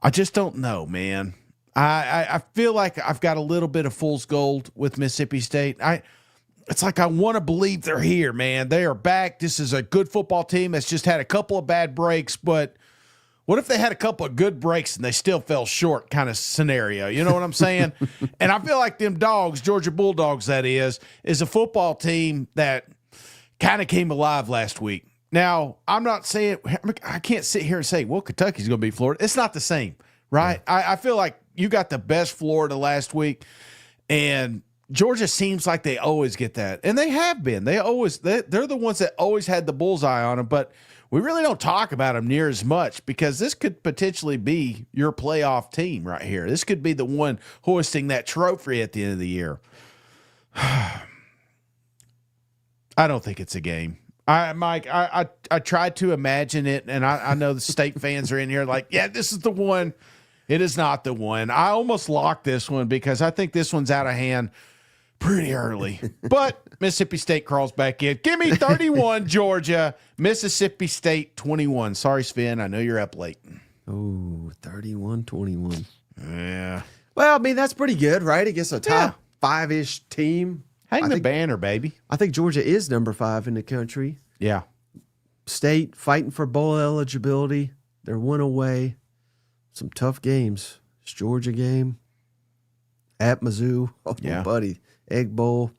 I just don't know, man. I feel like I've got a little bit of fool's gold with Mississippi State. It's like I want to believe they're here, man. They are back. This is a good football team that's just had a couple of bad breaks, but what if they had a couple of good breaks and they still fell short kind of scenario? You know what I'm saying? And I feel like them dogs, Georgia Bulldogs, that is a football team that kind of came alive last week. Now, I'm not saying – I can't sit here and say, well, Kentucky's going to beat Florida. It's not the same, right? Yeah. I feel like you got the best Florida last week, and Georgia seems like they always get that. And they have been. They're the ones that always had the bullseye on them, but – we really don't talk about them near as much because this could potentially be your playoff team right here. This could be the one hoisting that trophy at the end of the year. I don't think it's a game. Mike, I tried to imagine it, and I know the State fans are in here like, yeah, this is the one. It is not the one. I almost locked this one because I think this one's out of hand pretty early. But Mississippi State crawls back in. Give me 31, Georgia. Mississippi State 21. Sorry, Sven. I know you're up late. Oh, 31-21. Yeah. Well, I mean, that's pretty good, right? Against a top five-ish team. Hang the banner, baby. I think Georgia is number 5 in the country. Yeah. State fighting for bowl eligibility. They're one away. Some tough games. It's Georgia game at Mizzou. Oh, yeah. Buddy. Egg Bowl.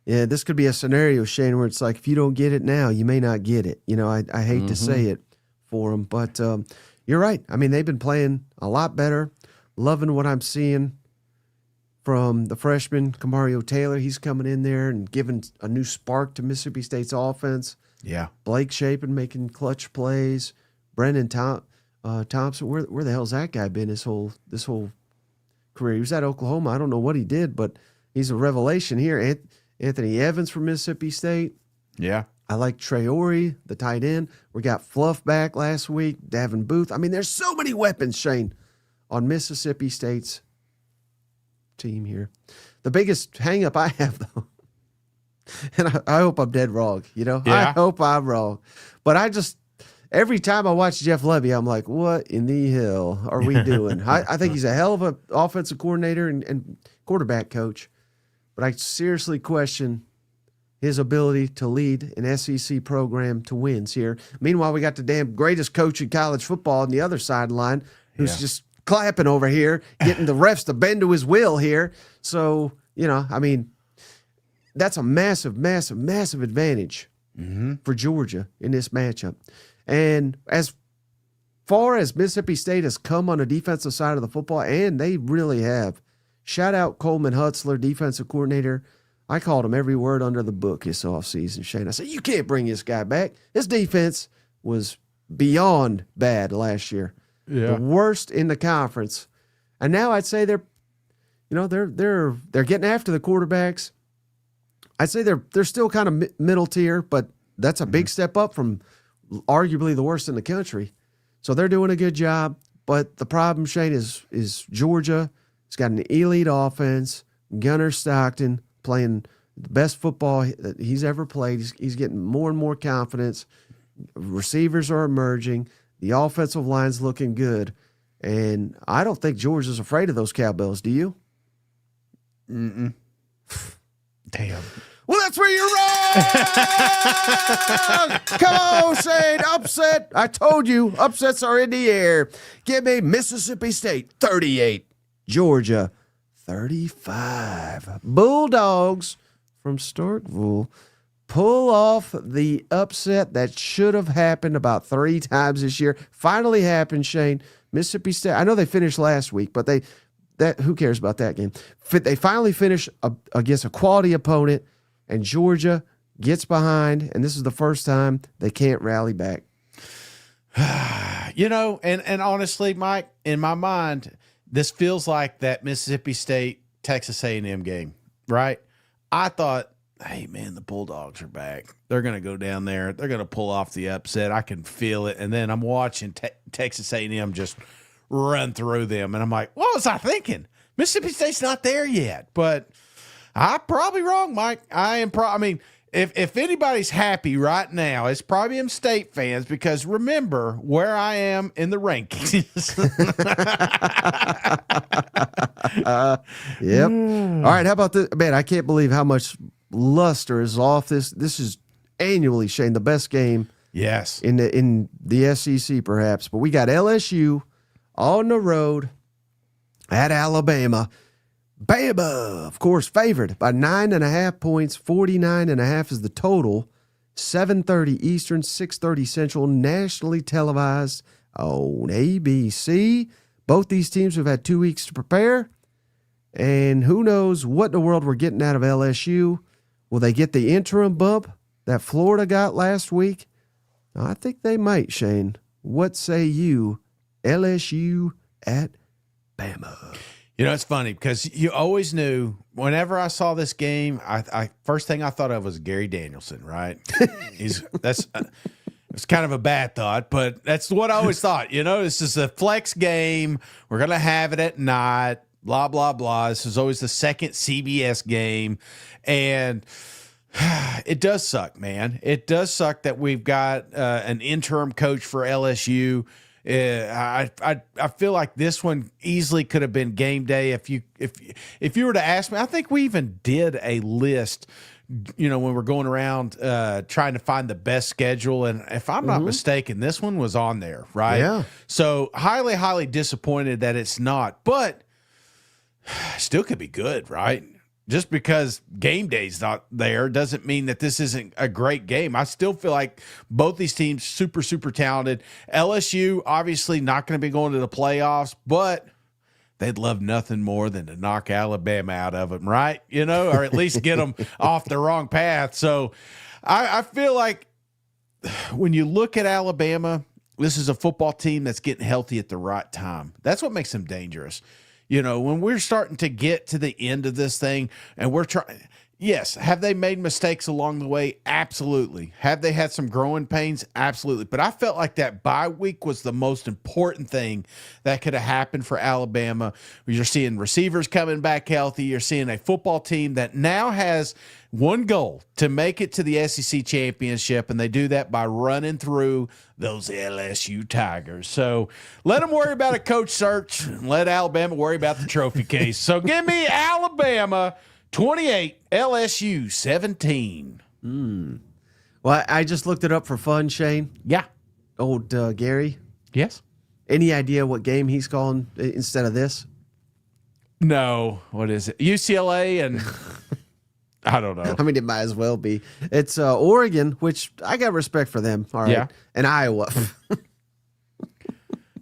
Yeah, this could be a scenario, Shane, where it's like, if you don't get it now, you may not get it. I hate to say it for them, but you're right. I mean, they've been playing a lot better. Loving what I'm seeing from the freshman, Kamario Taylor. He's coming in there and giving a new spark to Mississippi State's offense. Yeah. Blake Shapen making clutch plays. Brendan Thompson, where the hell's that guy been this whole career. He was at Oklahoma. I don't know what he did, but he's a revelation here. Anthony Evans from Mississippi State. Yeah. I like Traore, the tight end. We got Fluff back last week, Davin Booth. I mean, there's so many weapons, Shane, on Mississippi State's team here. The biggest hang-up I have, though, and I hope I'm dead wrong, Yeah. I hope I'm wrong. But every time I watch Jeff Lebby, I'm like, what in the hell are we doing? I think he's a hell of an offensive coordinator and quarterback coach, but I seriously question his ability to lead an SEC program to wins here. Meanwhile, we got the damn greatest coach in college football on the other sideline who's just clapping over here, getting the refs to bend to his will here. So, I mean, that's a massive, massive, massive advantage for Georgia in this matchup. And as far as Mississippi State has come on the defensive side of the football, and they really have, shout out Coleman Hutzler, defensive coordinator. I called him every word under the book this offseason, Shane. I said, you can't bring this guy back. His defense was beyond bad last year. Yeah. The worst in the conference. And now I'd say they're getting after the quarterbacks. I'd say they're still kind of middle tier, but that's a big step up from arguably the worst in the country. So they're doing a good job. But the problem, Shane, is Georgia. It's got an elite offense. Gunnar Stockton playing the best football that he's ever played. He's getting more and more confidence. Receivers are emerging. The offensive line's looking good. And I don't think Georgia's afraid of those cowbells. Do you? Mm-mm. Damn. Well, that's where you're wrong. Come on, Shane. Upset. I told you, upsets are in the air. Give me Mississippi State, 38. Georgia, 35. Bulldogs from Starkville pull off the upset that should have happened about 3 times this year. Finally happened, Shane. Mississippi State, I know they finished last week, but who cares about that game? They finally finished against a quality opponent, and Georgia gets behind, and this is the first time they can't rally back. And honestly, Mike, in my mind, this feels like that Mississippi State Texas A&M game, right? I thought, hey, man, the Bulldogs are back. They're going to go down there. They're going to pull off the upset. I can feel it. And then I'm watching Texas A&M just run through them. And I'm like, what was I thinking? Mississippi State's not there yet. But I'm probably wrong, Mike. If anybody's happy right now, it's probably them State fans, because remember where I am in the rankings. Yep. All right, how about this? Man, I can't believe how much luster is off this. This is annually, Shane, the best game Yes. in the SEC perhaps. But we got LSU on the road at Alabama. Bama, of course, favored by 9.5 points. 49.5 is the total. 7:30 Eastern, 6:30 Central, nationally televised on ABC. Both these teams have had 2 weeks to prepare. And who knows what in the world we're getting out of LSU. Will they get the interim bump that Florida got last week? I think they might, Shane. What say you? LSU at Bama. It's funny because you always knew whenever I saw this game, I first thing I thought of was Gary Danielson, right? It's kind of a bad thought, but that's what I always thought. This is a flex game. We're going to have it at night, blah, blah, blah. This is always the second CBS game. And it does suck, man. It does suck that we've got an interim coach for LSU. I feel like this one easily could have been game day. If you were to ask me, I think we even did a list, when we're going around trying to find the best schedule. And if I'm not mistaken, this one was on there, right? Yeah. So highly, highly disappointed that it's not, but still could be good, right? Just because game day's not there doesn't mean that this isn't a great game. I still feel like both these teams super, super talented. LSU obviously not going to be going to the playoffs, but they'd love nothing more than to knock Alabama out of them, right? Or at least get them off the wrong path. So I feel like when you look at Alabama, this is a football team that's getting healthy at the right time. That's what makes them dangerous. when we're starting to get to the end of this thing and we're trying, yes, have they made mistakes along the way? Absolutely. Have they had some growing pains? Absolutely. But I felt like that bye week was the most important thing that could have happened for Alabama. You're seeing receivers coming back healthy. You're seeing a football team that now has one goal, to make it to the SEC championship, and they do that by running through those LSU Tigers. So let them worry about a coach search and let Alabama worry about the trophy case. So give me Alabama 28, LSU 17. Well, I just looked it up for fun, Shane. Yeah. Old Gary. Yes. Any idea what game he's calling instead of this? No. What is it? UCLA and I don't know. I mean, it might as well be. It's Oregon, which I got respect for them. All right. Yeah. And Iowa.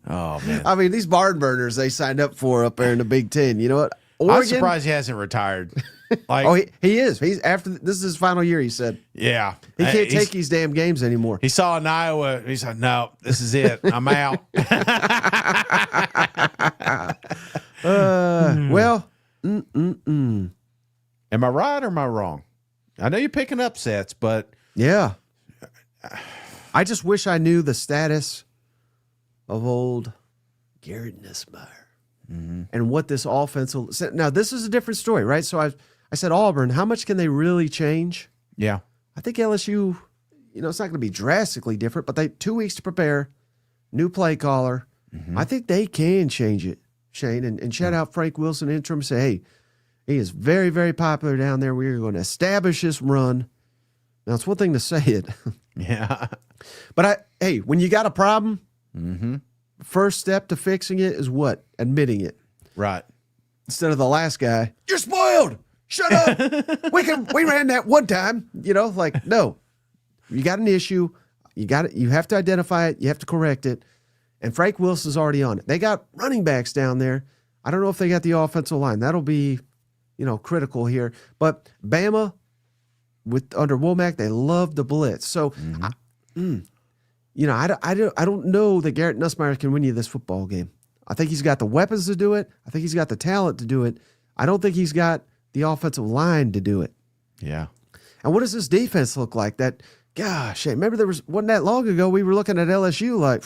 Oh, man. I mean, these barn burners they signed up for up there in the Big Ten. You know what? I'm Oregon. surprised he hasn't retired. Like, Oh, he is. He's after this is his final year. He said yeah. he can't He's- take these damn games anymore. He saw in Iowa. He said, no, this is it. I'm out. Well, Am I right or am I wrong? I know you're picking upsets, but yeah. I just wish I knew the status of old Garrett Nussmeier and what this offense will. Now, this is a different story, right? So I said Auburn. How much can they really change? yeah. I think LSU, it's not going to be drastically different, but they 2 weeks to prepare, new play caller. I think they can change it, Shane. And shout out Frank Wilson interim. Say, hey, he is very, very popular down there. We're going to establish this run. Now, it's one thing to say it. Yeah. But hey, when you got a problem, first step to fixing it is what? Admitting it. Right. Instead of the last guy, you're spoiled. Shut up. We ran that one time. No. You got an issue. You have to identify it. You have to correct it. And Frank Wilson's already on it. They got running backs down there. I don't know if they got the offensive line. That'll be, critical here. But Bama, under Womack, they love the blitz. So, I don't know that Garrett Nussmeier can win you this football game. I think he's got the weapons to do it. I think he's got the talent to do it. I don't think he's got the offensive line to do it. Yeah. And what does this defense look like? Gosh, hey, remember wasn't that long ago we were looking at LSU like,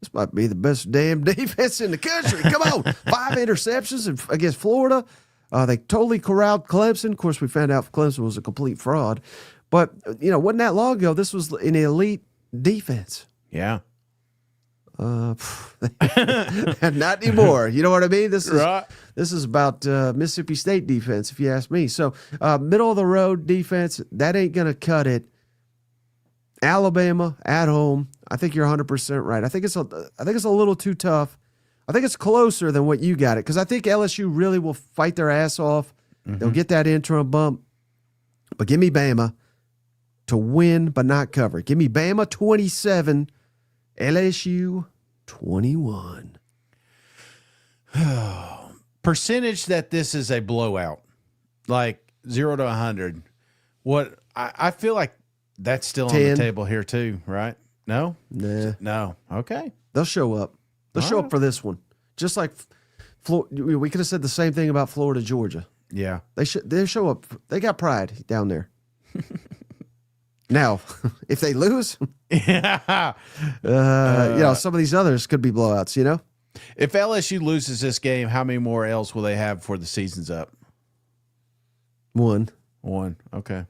this might be the best damn defense in the country. Come on. 5 interceptions against Florida. They totally corralled Clemson. Of course, we found out Clemson was a complete fraud. But, wasn't that long ago. This was an elite defense. Yeah. Not anymore. You know what I mean? This is Right. This is about Mississippi State defense, if you ask me. So, middle of the road defense, that ain't going to cut it. Alabama at home. I think you're 100% right. I think it's a little too tough. I think it's closer than what you got it because I think LSU really will fight their ass off. They'll get that interim bump. But give me Bama to win but not cover. Give me Bama 27, LSU 21. Percentage that this is a blowout, like 0 to 100. What I feel like that's still on 10. the table here too, right? No? Nah. No. Okay. They'll show up. They'll show up for this one. Just like we could have said the same thing about Florida, Georgia. Yeah. They show up. They got pride down there. Now, if they lose, Yeah. some of these others could be blowouts, If LSU loses this game, how many more L's will they have before the season's up? 1, One. Okay.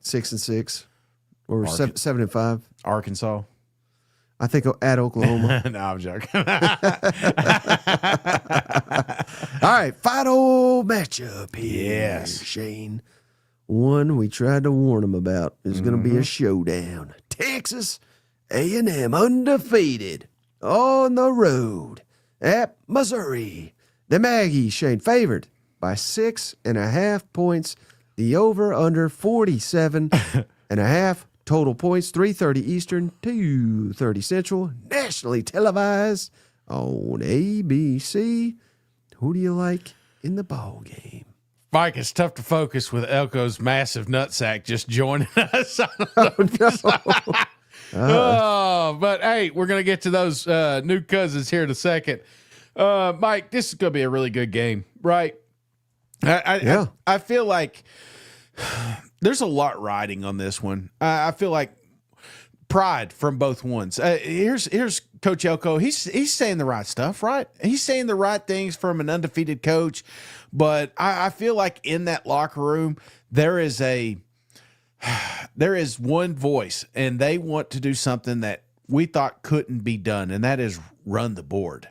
6-6, or Arkan- 7-5. Arkansas. I think at Oklahoma. No, I'm joking. All right, final matchup here. Yes. Shane. One we tried to warn them about is going to be a showdown. Texas A&M undefeated on the road at Missouri. The Aggies, Shane, favored by 6.5 points. The over under 47.5 total points. 3:30 Eastern, 2:30 Central. Nationally televised on ABC. Who do you like in the ball game? Mike, it's tough to focus with Elko's massive nutsack just joining us. But hey, we're going to get to those new cousins here in a second. Mike, this is going to be a really good game, right? Yeah. I feel like there's a lot riding on this one. I feel like pride from both ones. Here's Coach Elko. He's saying the right stuff, right? He's saying the right things from an undefeated coach, but I feel like in that locker room there is one voice, and they want to do something that we thought couldn't be done, and that is run the board,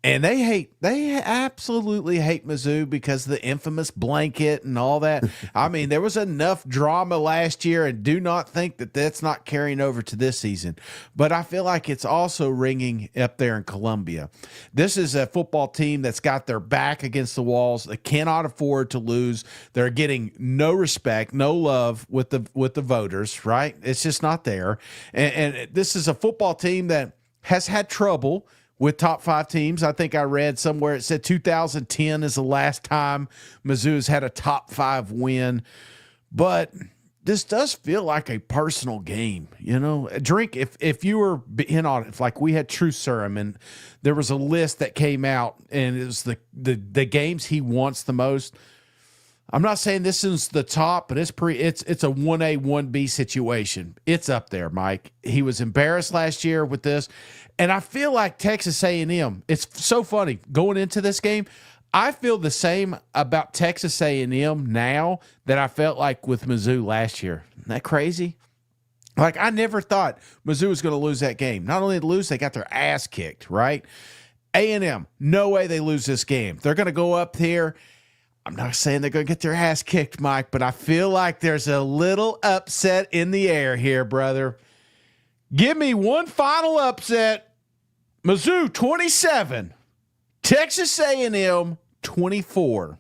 And they absolutely hate Mizzou because of the infamous blanket and all that. I mean, there was enough drama last year, and do not think that that's not carrying over to this season. But I feel like it's also ringing up there in Columbia. This is a football team that's got their back against the walls. They cannot afford to lose. They're getting no respect, no love with the voters, right? It's just not there. And this is a football team that has had trouble with top 5 teams. I think I read somewhere it said 2010 is the last time Mizzou's had a top 5 win. But this does feel like a personal game, Drink, if you were in on it, if like we had True Serum and there was a list that came out and it was the games he wants the most. I'm not saying this is the top, but it's a 1A, 1B situation. It's up there, Mike. He was embarrassed last year with this. And I feel like Texas A&M, it's so funny going into this game. I feel the same about Texas A&M now that I felt like with Mizzou last year. Isn't that crazy? Like, I never thought Mizzou was going to lose that game. Not only lose, they got their ass kicked, right? A&M, no way they lose this game. They're going to go up here. I'm not saying they're going to get their ass kicked, Mike, but I feel like there's a little upset in the air here, brother. Give me one final upset. Mizzou 27, Texas A&M 24.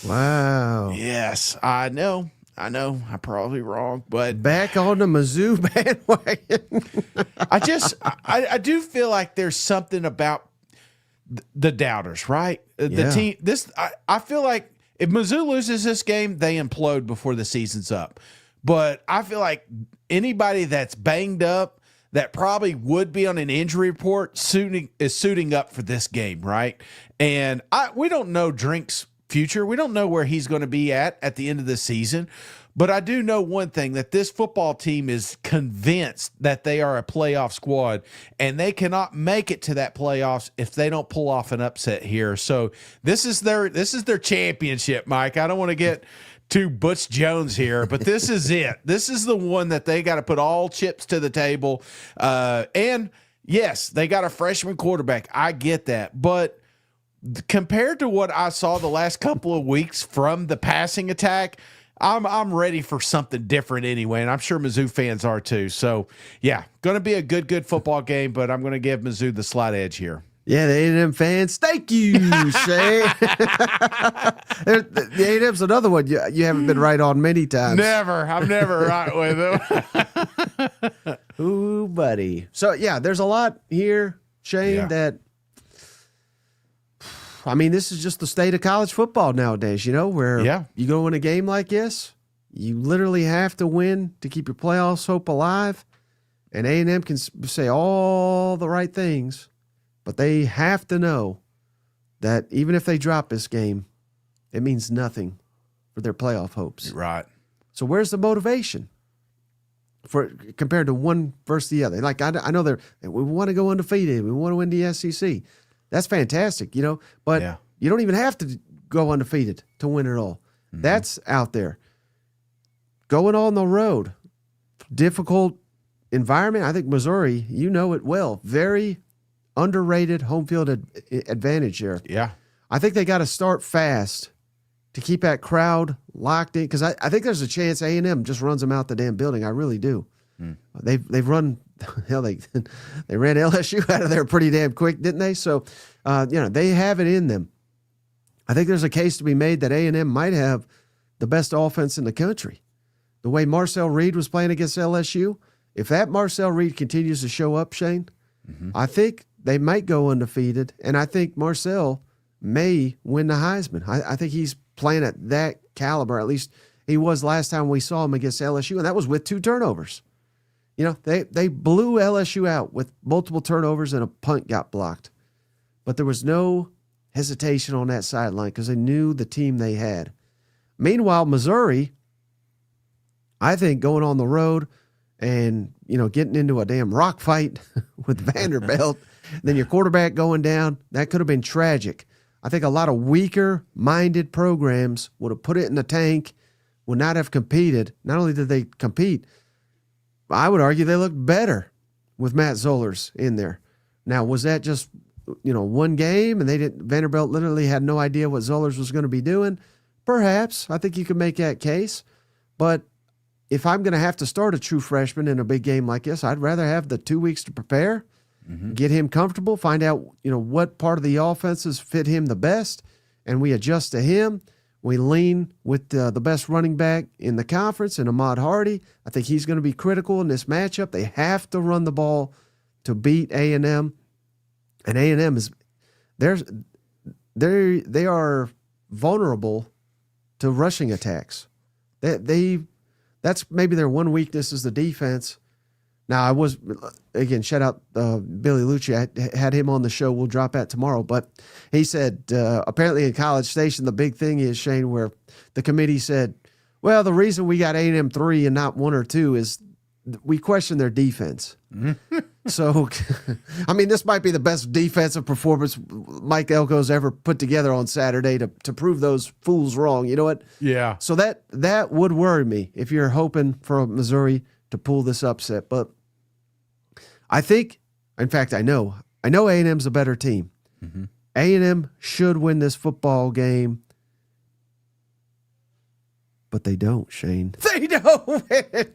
Wow. Yes, I know. I'm probably wrong, but Back on the Mizzou bandwagon. I do feel like there's something about the doubters, right? The team. I feel like if Mizzou loses this game, they implode before the season's up. But I feel like anybody that's banged up that probably would be on an injury report is suiting up for this game, right? And we don't know Drink's future. We don't know where he's going to be at the end of the season. But I do know one thing, that this football team is convinced that they are a playoff squad, and they cannot make it to that playoffs if they don't pull off an upset here. So this is their championship, Mike. I don't want to get too Butch Jones here, but this is it. This is the one that they got to put all chips to the table. And yes, they got a freshman quarterback. I get that. But compared to what I saw the last couple of weeks from the passing attack, I'm ready for something different anyway, and I'm sure Mizzou fans are too. So, yeah, going to be a good football game, but I'm going to give Mizzou the slight edge here. Yeah, the A&M fans, thank you, Shay. The A&M's another one you haven't been right on many times. I'm never right with them. Ooh, buddy. So, yeah, there's a lot here, Shane, that, I mean, this is just the state of college football nowadays, where you go in a game like this, you literally have to win to keep your playoffs hope alive, and A&M can say all the right things, but they have to know that even if they drop this game, it means nothing for their playoff hopes. Right. So where's the motivation compared to one versus the other? Like, I know we want to go undefeated. We want to win the SEC. That's fantastic, but you don't even have to go undefeated to win it all. Mm-hmm. That's out there. Going on the road, difficult environment. I think Missouri, you know it well, very underrated home field advantage here. Yeah. I think they got to start fast to keep that crowd locked in, because I think there's a chance A&M just runs them out the damn building. I really do. They've run, hell, they ran LSU out of there pretty damn quick, didn't they? So, they have it in them. I think there's a case to be made that A&M might have the best offense in the country. The way Marcel Reed was playing against LSU, if that Marcel Reed continues to show up, Shane, I think they might go undefeated, and I think Marcel may win the Heisman. I think he's playing at that caliber. At least he was last time we saw him against LSU, and that was with 2 turnovers. They blew LSU out with multiple turnovers and a punt got blocked. but there was no hesitation on that sideline because they knew the team they had. Meanwhile, Missouri, I think going on the road and, getting into a damn rock fight with Vanderbilt, then your quarterback going down, that could have been tragic. I think a lot of weaker-minded programs would have put it in the tank, would not have competed. Not only did they compete, I would argue they looked better with Matt Zollers in there. Now, was that just, one game and Vanderbilt literally had no idea what Zollers was going to be doing? Perhaps. I think you could make that case. But if I'm going to have to start a true freshman in a big game like this, I'd rather have the 2 weeks to prepare, get him comfortable, find out, what part of the offenses fit him the best, and we adjust to him. We lean with the best running back in the conference, in Ahmad Hardy. I think he's going to be critical in this matchup. They have to run the ball to beat A&M. And A&M is they are vulnerable to rushing attacks. That's maybe their one weakness is the defense. Now, shout out Billy Lucci. I had him on the show. We'll drop that tomorrow. But he said, apparently in College Station, the big thing is, Shane, where the committee said, well, the reason we got A&M 3 and not 1 or 2 is we question their defense. So, this might be the best defensive performance Mike Elko's ever put together on Saturday to prove those fools wrong. You know what? Yeah. So that would worry me if you're hoping for Missouri to pull this upset. But I think, in fact, I know A&M's a better team. A&M should win this football game. But they don't, Shane. They don't win.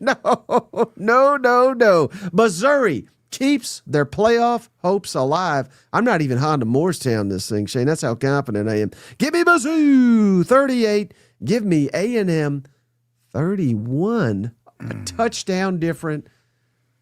No. Missouri keeps their playoff hopes alive. I'm not even Honda Moorestown this thing, Shane. That's how confident I am. Give me Mizzou 38. Give me A&M 31. A touchdown different.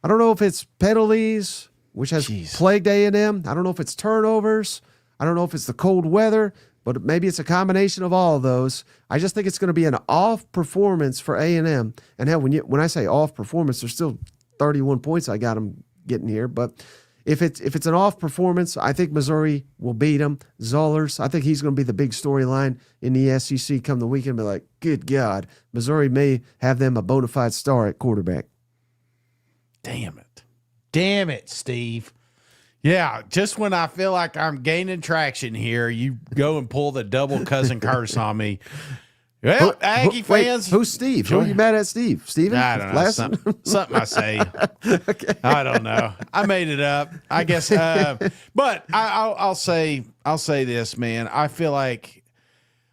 I don't know if it's penalties, which has plagued A&M. I don't know if it's turnovers. I don't know if it's the cold weather. But maybe it's a combination of all of those. I just think it's going to be an off performance for A&M. And hell, when I say off performance, there's still 31 points I got them getting here. But if it's an off performance, I think Missouri will beat them. Zollers, I think he's going to be the big storyline in the SEC come the weekend. Be like, good God, Missouri may have them a bona fide star at quarterback. Damn it, Steve. Yeah, just when I feel like I'm gaining traction here, you go and pull the double cousin curse on me. Well, Aggie fans. Who's Steve? Who are you mad at, Steve? Steven? I don't know. Something I say. Okay. I don't know. I made it up, I guess. But I'll say this, man. I feel like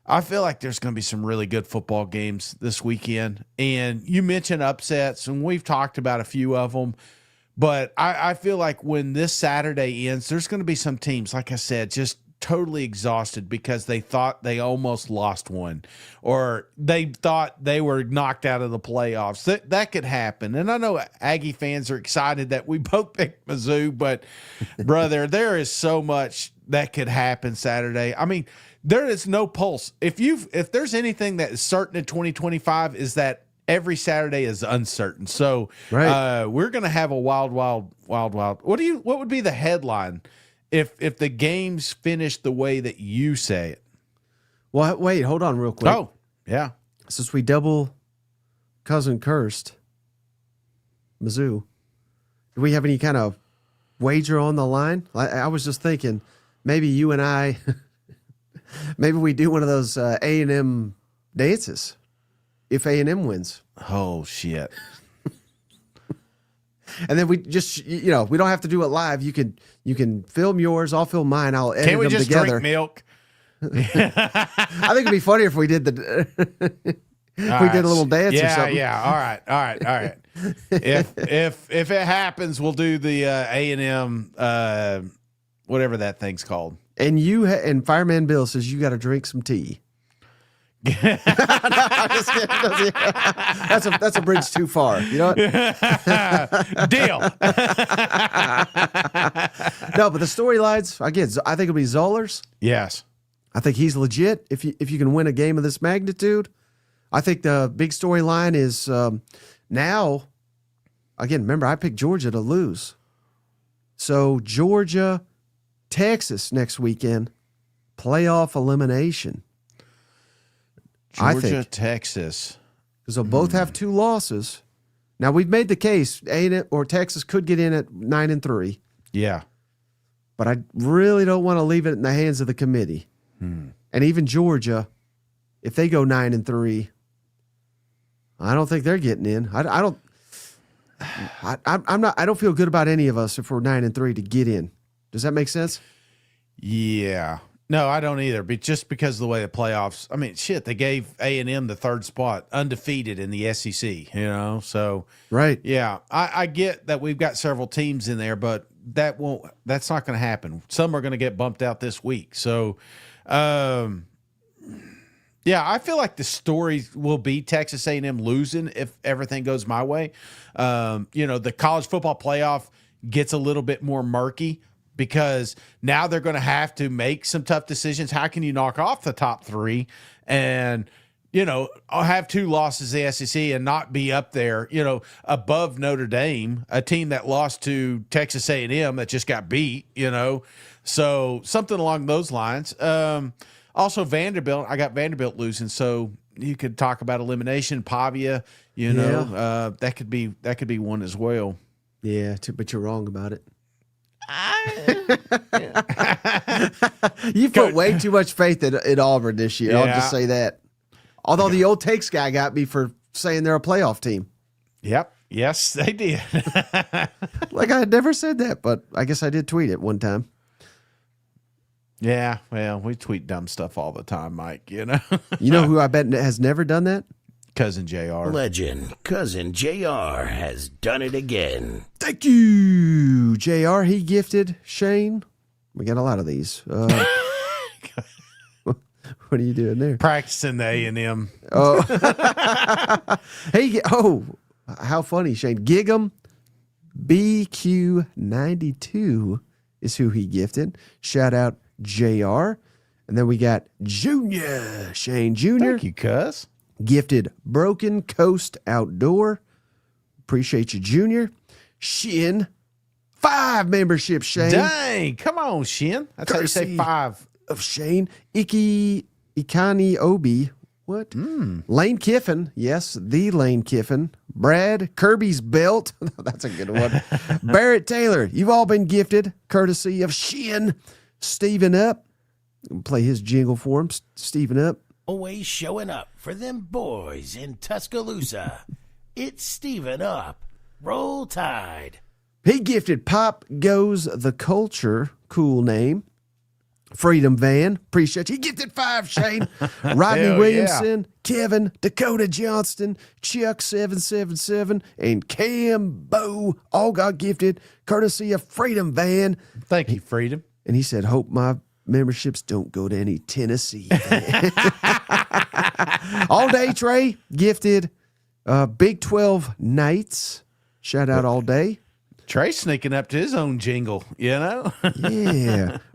there's going to be some really good football games this weekend. And you mentioned upsets, and we've talked about a few of them. But I feel like when this Saturday ends, there's going to be some teams, like I said, just totally exhausted because they thought they almost lost one, or they thought they were knocked out of the playoffs. That could happen. And I know Aggie fans are excited that we both picked Mizzou, but brother, there is so much that could happen Saturday. There is no pulse. If there's anything that is certain in 2025 is that every Saturday is uncertain. So we're going to have a wild. What would be the headline if the games finish the way that you say it? Well, wait, hold on real quick. Oh, yeah. Since we double cousin cursed Mizzou, do we have any kind of wager on the line? I was just thinking maybe you and I, maybe we do one of those A&M dances. If A&M wins. Oh, shit. And then we just, we don't have to do it live. You can film yours. I'll film mine. I'll edit Can we them just together. drink milk? I think it'd be funnier if we did did a little dance or something. Yeah. All right. If it happens, we'll do the A&M, whatever that thing's called. And and Fireman Bill says you got to drink some tea. No, I'm just kidding. That's a bridge too far. You know what? Deal. No, but the storylines, again, I think it'll be Zollers. Yes. I think he's legit if you can win a game of this magnitude. I think the big storyline is now, again, remember, I picked Georgia to lose. So Georgia, Texas next weekend. Playoff elimination. I Georgia, think. Texas. Because they'll both have 2 losses. Now, we've made the case, Texas could get in at 9-3. Yeah. But I really don't want to leave it in the hands of the committee. And even Georgia, if they go 9-3, I don't think they're getting in. I don't feel good about any of us if we're 9-3 to get in. Does that make sense? Yeah. No, I don't either. But just because of the way the playoffs, I mean, shit, they gave A&M the 3rd spot, undefeated in the SEC, So, right. Yeah, I get that we've got several teams in there, but that's not going to happen. Some are going to get bumped out this week. So, yeah, I feel like the story will be Texas A&M losing if everything goes my way. The college football playoff gets a little bit more murky, because now they're going to have to make some tough decisions. How can you knock off the top 3 and, I'll have 2 losses in the SEC and not be up there, above Notre Dame, a team that lost to Texas A&M that just got beat, So something along those lines. Also Vanderbilt, I got Vanderbilt losing. So you could talk about elimination, Pavia, that could be one as well. Yeah, but you're wrong about it. You put way too much faith in Auburn this year. I'll just say that. Although the old takes guy got me for saying they're a playoff team. Yep. Yes, they did. Like I had never said that, but I guess I did tweet it one time. Yeah, well, we tweet dumb stuff all the time, Mike, You know who I bet has never done that? Cousin JR. Legend, Cousin JR has done it again. Thank you, JR. He gifted Shane. We got a lot of these. What are you doing there? Practicing the A&M. Oh, hey, how funny, Shane. Gig'em BQ92 is who he gifted. Shout out JR. And then we got Junior, Shane Jr. Thank you, cuz. Gifted Broken Coast Outdoor. Appreciate you, Junior. Shin, 5 memberships, Shane. Dang, come on, Shin. That's how you say Courtesy 5. Of Shane. Ikani Obi. What? Lane Kiffin. Yes, the Lane Kiffin. Brad, Kirby's Belt. That's a good one. Barrett Taylor. You've all been gifted, courtesy of Shin. Steven Up. Play his jingle for him. Steven Up. Always showing up for them boys in Tuscaloosa. It's Steven Up. Roll Tide. He gifted Pop Goes the Culture. Cool name. Freedom Van. Appreciate you. He gifted 5, Shane. Rodney Hell Williamson. Yeah. Kevin. Dakota Johnston. Chuck777. And Cam Bow. All got gifted courtesy of Freedom Van. Thank you, Freedom. And he said, hope my memberships don't go to any Tennessee. All Day Trey gifted Big 12 Nights. Shout out All Day. Trey sneaking up to his own jingle, Yeah.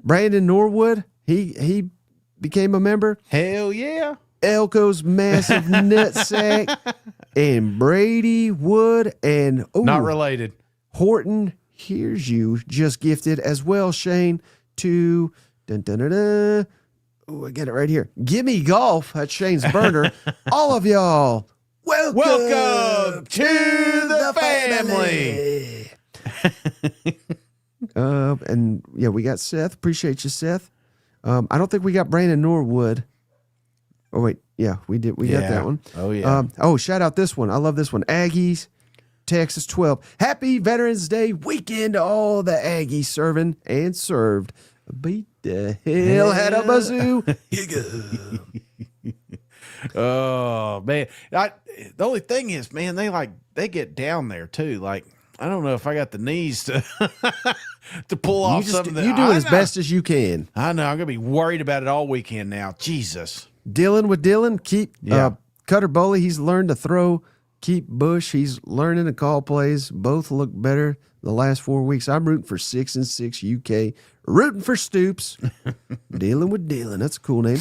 Brandon Norwood, he became a member. Hell yeah. Elko's Massive Nutsack. And Brady Wood and not related. Horton Here's You just gifted as well, Shane, to I get it right here. Gimme Golf. That's Shane's burner. All of y'all, welcome to the family. And yeah, we got Seth. Appreciate you, Seth. I don't think we got Brandon Norwood. Oh wait, yeah, we did. We got that one. Oh yeah. Shout out this one. I love this one. Aggies, Texas 12. Happy Veterans Day weekend to all the Aggies serving and served. Beat the hell out of Mizzou. Here you go. Oh man, the only thing is, man, they get down there too. Like, I don't know if I got the knees to to pull off something. You do it as best as you can. I know. I'm gonna be worried about it all weekend now. Jesus. Dylan with Dylan. Keep Cutter Bowley. He's learned to throw. Keep Bush. He's learning to call plays. Both look better the last 4 weeks. I'm rooting for 6-6 UK. Rooting for Stoops. Dealing with Dylan. That's a cool name.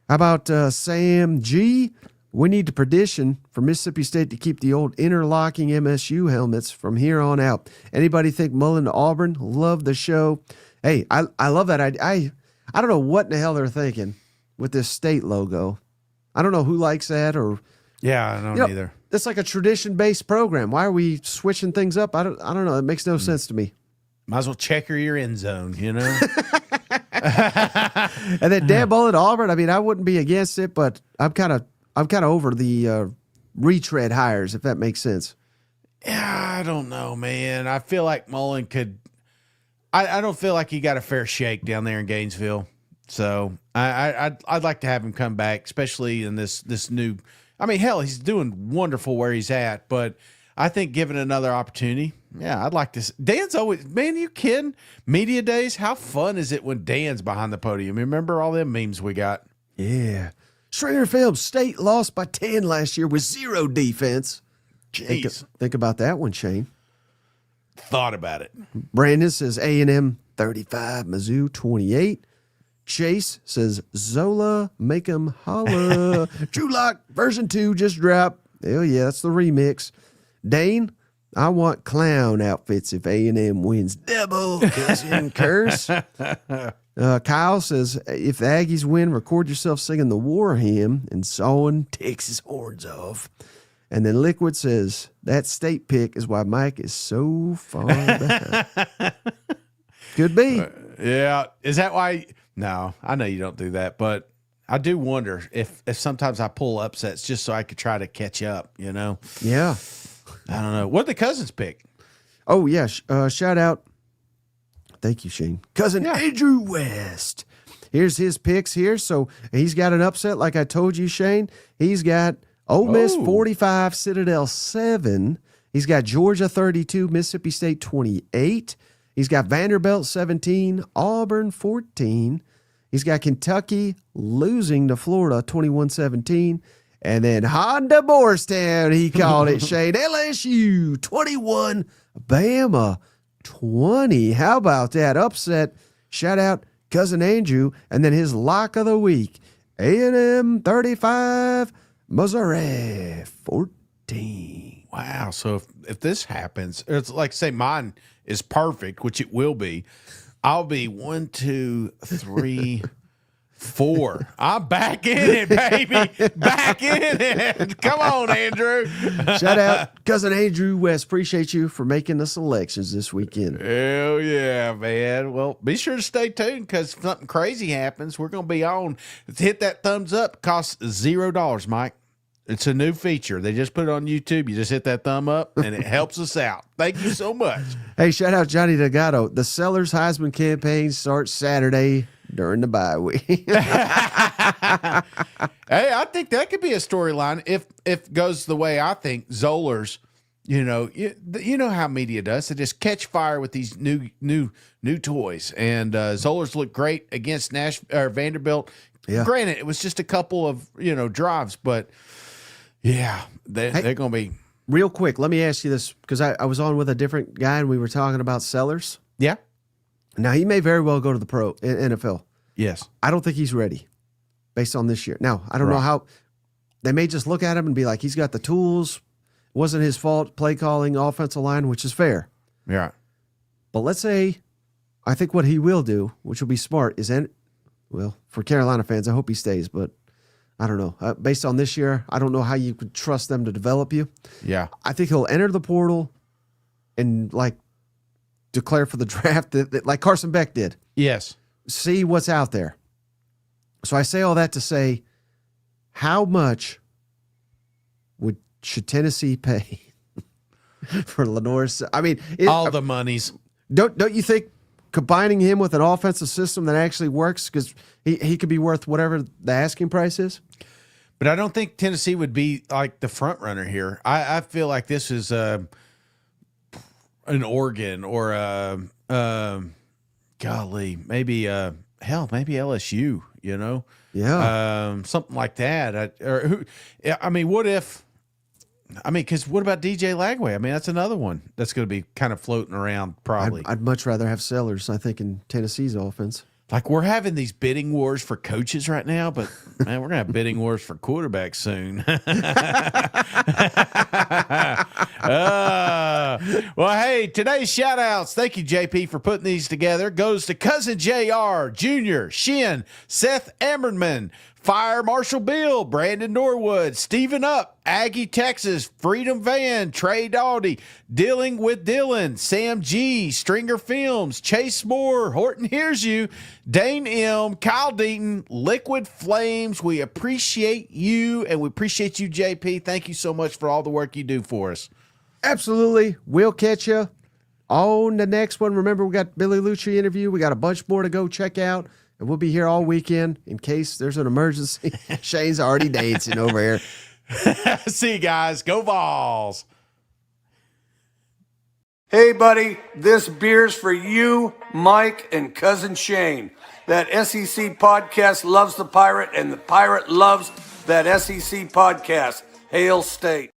How about Sam G? We need to petition for Mississippi State to keep the old interlocking MSU helmets from here on out. Anybody think Mullen to Auburn? Love the show. Hey, I love that. I don't know what in the hell they're thinking with this state logo. I don't know who likes that or. Yeah, I don't either. It's like a tradition-based program. Why are we switching things up? I don't know. It makes no sense to me. Might as well checker your end zone, you know? And then Dan Mullen to Auburn. I mean, I wouldn't be against it, but I'm kind of over the retread hires, if that makes sense. Yeah, I don't know, man. I feel like Mullen could. I don't feel like he got a fair shake down there in Gainesville. So I'd like to have him come back, especially in this new. I mean, hell, he's doing wonderful where he's at, but I think given another opportunity, yeah, I'd like to. Dan's always, man, you kidding? Media days, how fun is it when Dan's behind the podium? Remember all them memes we got? Yeah. Stringer Film State lost by 10 last year with 0 defense. Jeez. Think about that one, Shane. Thought about it. Brandon says A&M 35, Mizzou 28. Chase says Zola, make 'em holla. True Lock version 2 just dropped. Hell yeah, that's the remix. Dane, I want clown outfits if A&M wins. Double cousin curse. Kyle says, if the Aggies win, record yourself singing the war hymn and sawing Texas horns off. And then Liquid says, that state pick is why Mike is so far behind. Could be. Yeah. Is that why? No, I know you don't do that, but I do wonder if sometimes I pull upsets just so I could try to catch up, you know? Yeah. I don't know. What did the Cousins pick? Oh, yeah. Shout out. Thank you, Shane. Cousin Andrew West. Here's his picks here. So he's got an upset, like I told you, Shane. He's got Ole Miss 45, Citadel 7. He's got Georgia 32, Mississippi State 28. He's got Vanderbilt 17, Auburn 14. He's got Kentucky losing to Florida 21-17. And then Honda Morristown, he called it, Shane. LSU 21, Bama 20. How about that upset? Shout out Cousin Andrew. And then his lock of the week, A&M 35, Missouri 14. Wow. So if this happens, it's like, say mine is perfect, which it will be. I'll be 1, 2, 3, 4. I'm back in it, baby. Back in it. Come on, Andrew. Shout out Cousin Andrew West. Appreciate you for making the selections this weekend. Hell yeah, man. Well, be sure to stay tuned because if something crazy happens, we're going to be on. Hit that thumbs up. It costs $0, Mike. It's a new feature. They just put it on YouTube. You just hit that thumb up, and it helps us out. Thank you so much. Hey, shout out Johnny Delgado. The Sellers Heisman campaign starts Saturday during the bye week. Hey, I think that could be a storyline if it goes the way I think. Zollers, you know how media does. They just catch fire with these new toys, and Zollers look great against Vanderbilt. Yeah. Granted, it was just a couple of drives, but yeah, they're going to be. Real quick, let me ask you this, because I was on with a different guy, and we were talking about Sellers. Yeah. Now, he may very well go to the pro NFL. Yes. I don't think he's ready based on this year. Now, I don't know how they may just look at him and be like, he's got the tools. It wasn't his fault, play calling, offensive line, which is fair. Yeah. But let's say, I think what he will do, which will be smart, is well, for Carolina fans, I hope he stays, but I don't know. Based on this year, I don't know how you could trust them to develop you. Yeah. I think he'll enter the portal and declare for the draft like Carson Beck did. Yes. See what's out there. So I say all that to say, how much should Tennessee pay for Lenore? I mean, all the monies. Don't you think combining him with an offensive system that actually works, because he could be worth whatever the asking price is? But I don't think Tennessee would be like the front runner here. I feel like this is an Oregon or maybe LSU, Yeah. something like that. What if? Because what about DJ Lagway? I mean, that's another one that's going to be kind of floating around probably. I'd much rather have Sellers, I think, in Tennessee's offense. Like, we're having these bidding wars for coaches right now, but man, we're gonna have bidding wars for quarterbacks soon. Well, hey, today's shout outs. Thank you, JP, for putting these together. Goes to Cousin JR, Junior, Shin, Seth Ammerman, Fire Marshall Bill, Brandon Norwood, Stephen Up, Aggie Texas, Freedom Van, Trey Daldy, Dealing with Dylan, Sam G, Stringer Films, Chase Moore, Horton Hears You, Dane M, Kyle Deaton, Liquid Flames. We appreciate you, and we appreciate you, JP. Thank you so much for all the work you do for us. Absolutely. We'll catch you on the next one. Remember, we got Billy Lucci interview. We got a bunch more to go check out. And we'll be here all weekend in case there's an emergency. Shane's already dancing over here. See you guys. Go Vols. Hey, buddy, this beer's for you, Mike, and Cousin Shane. That SEC podcast loves the Pirate, and the Pirate loves that SEC podcast. Hail State.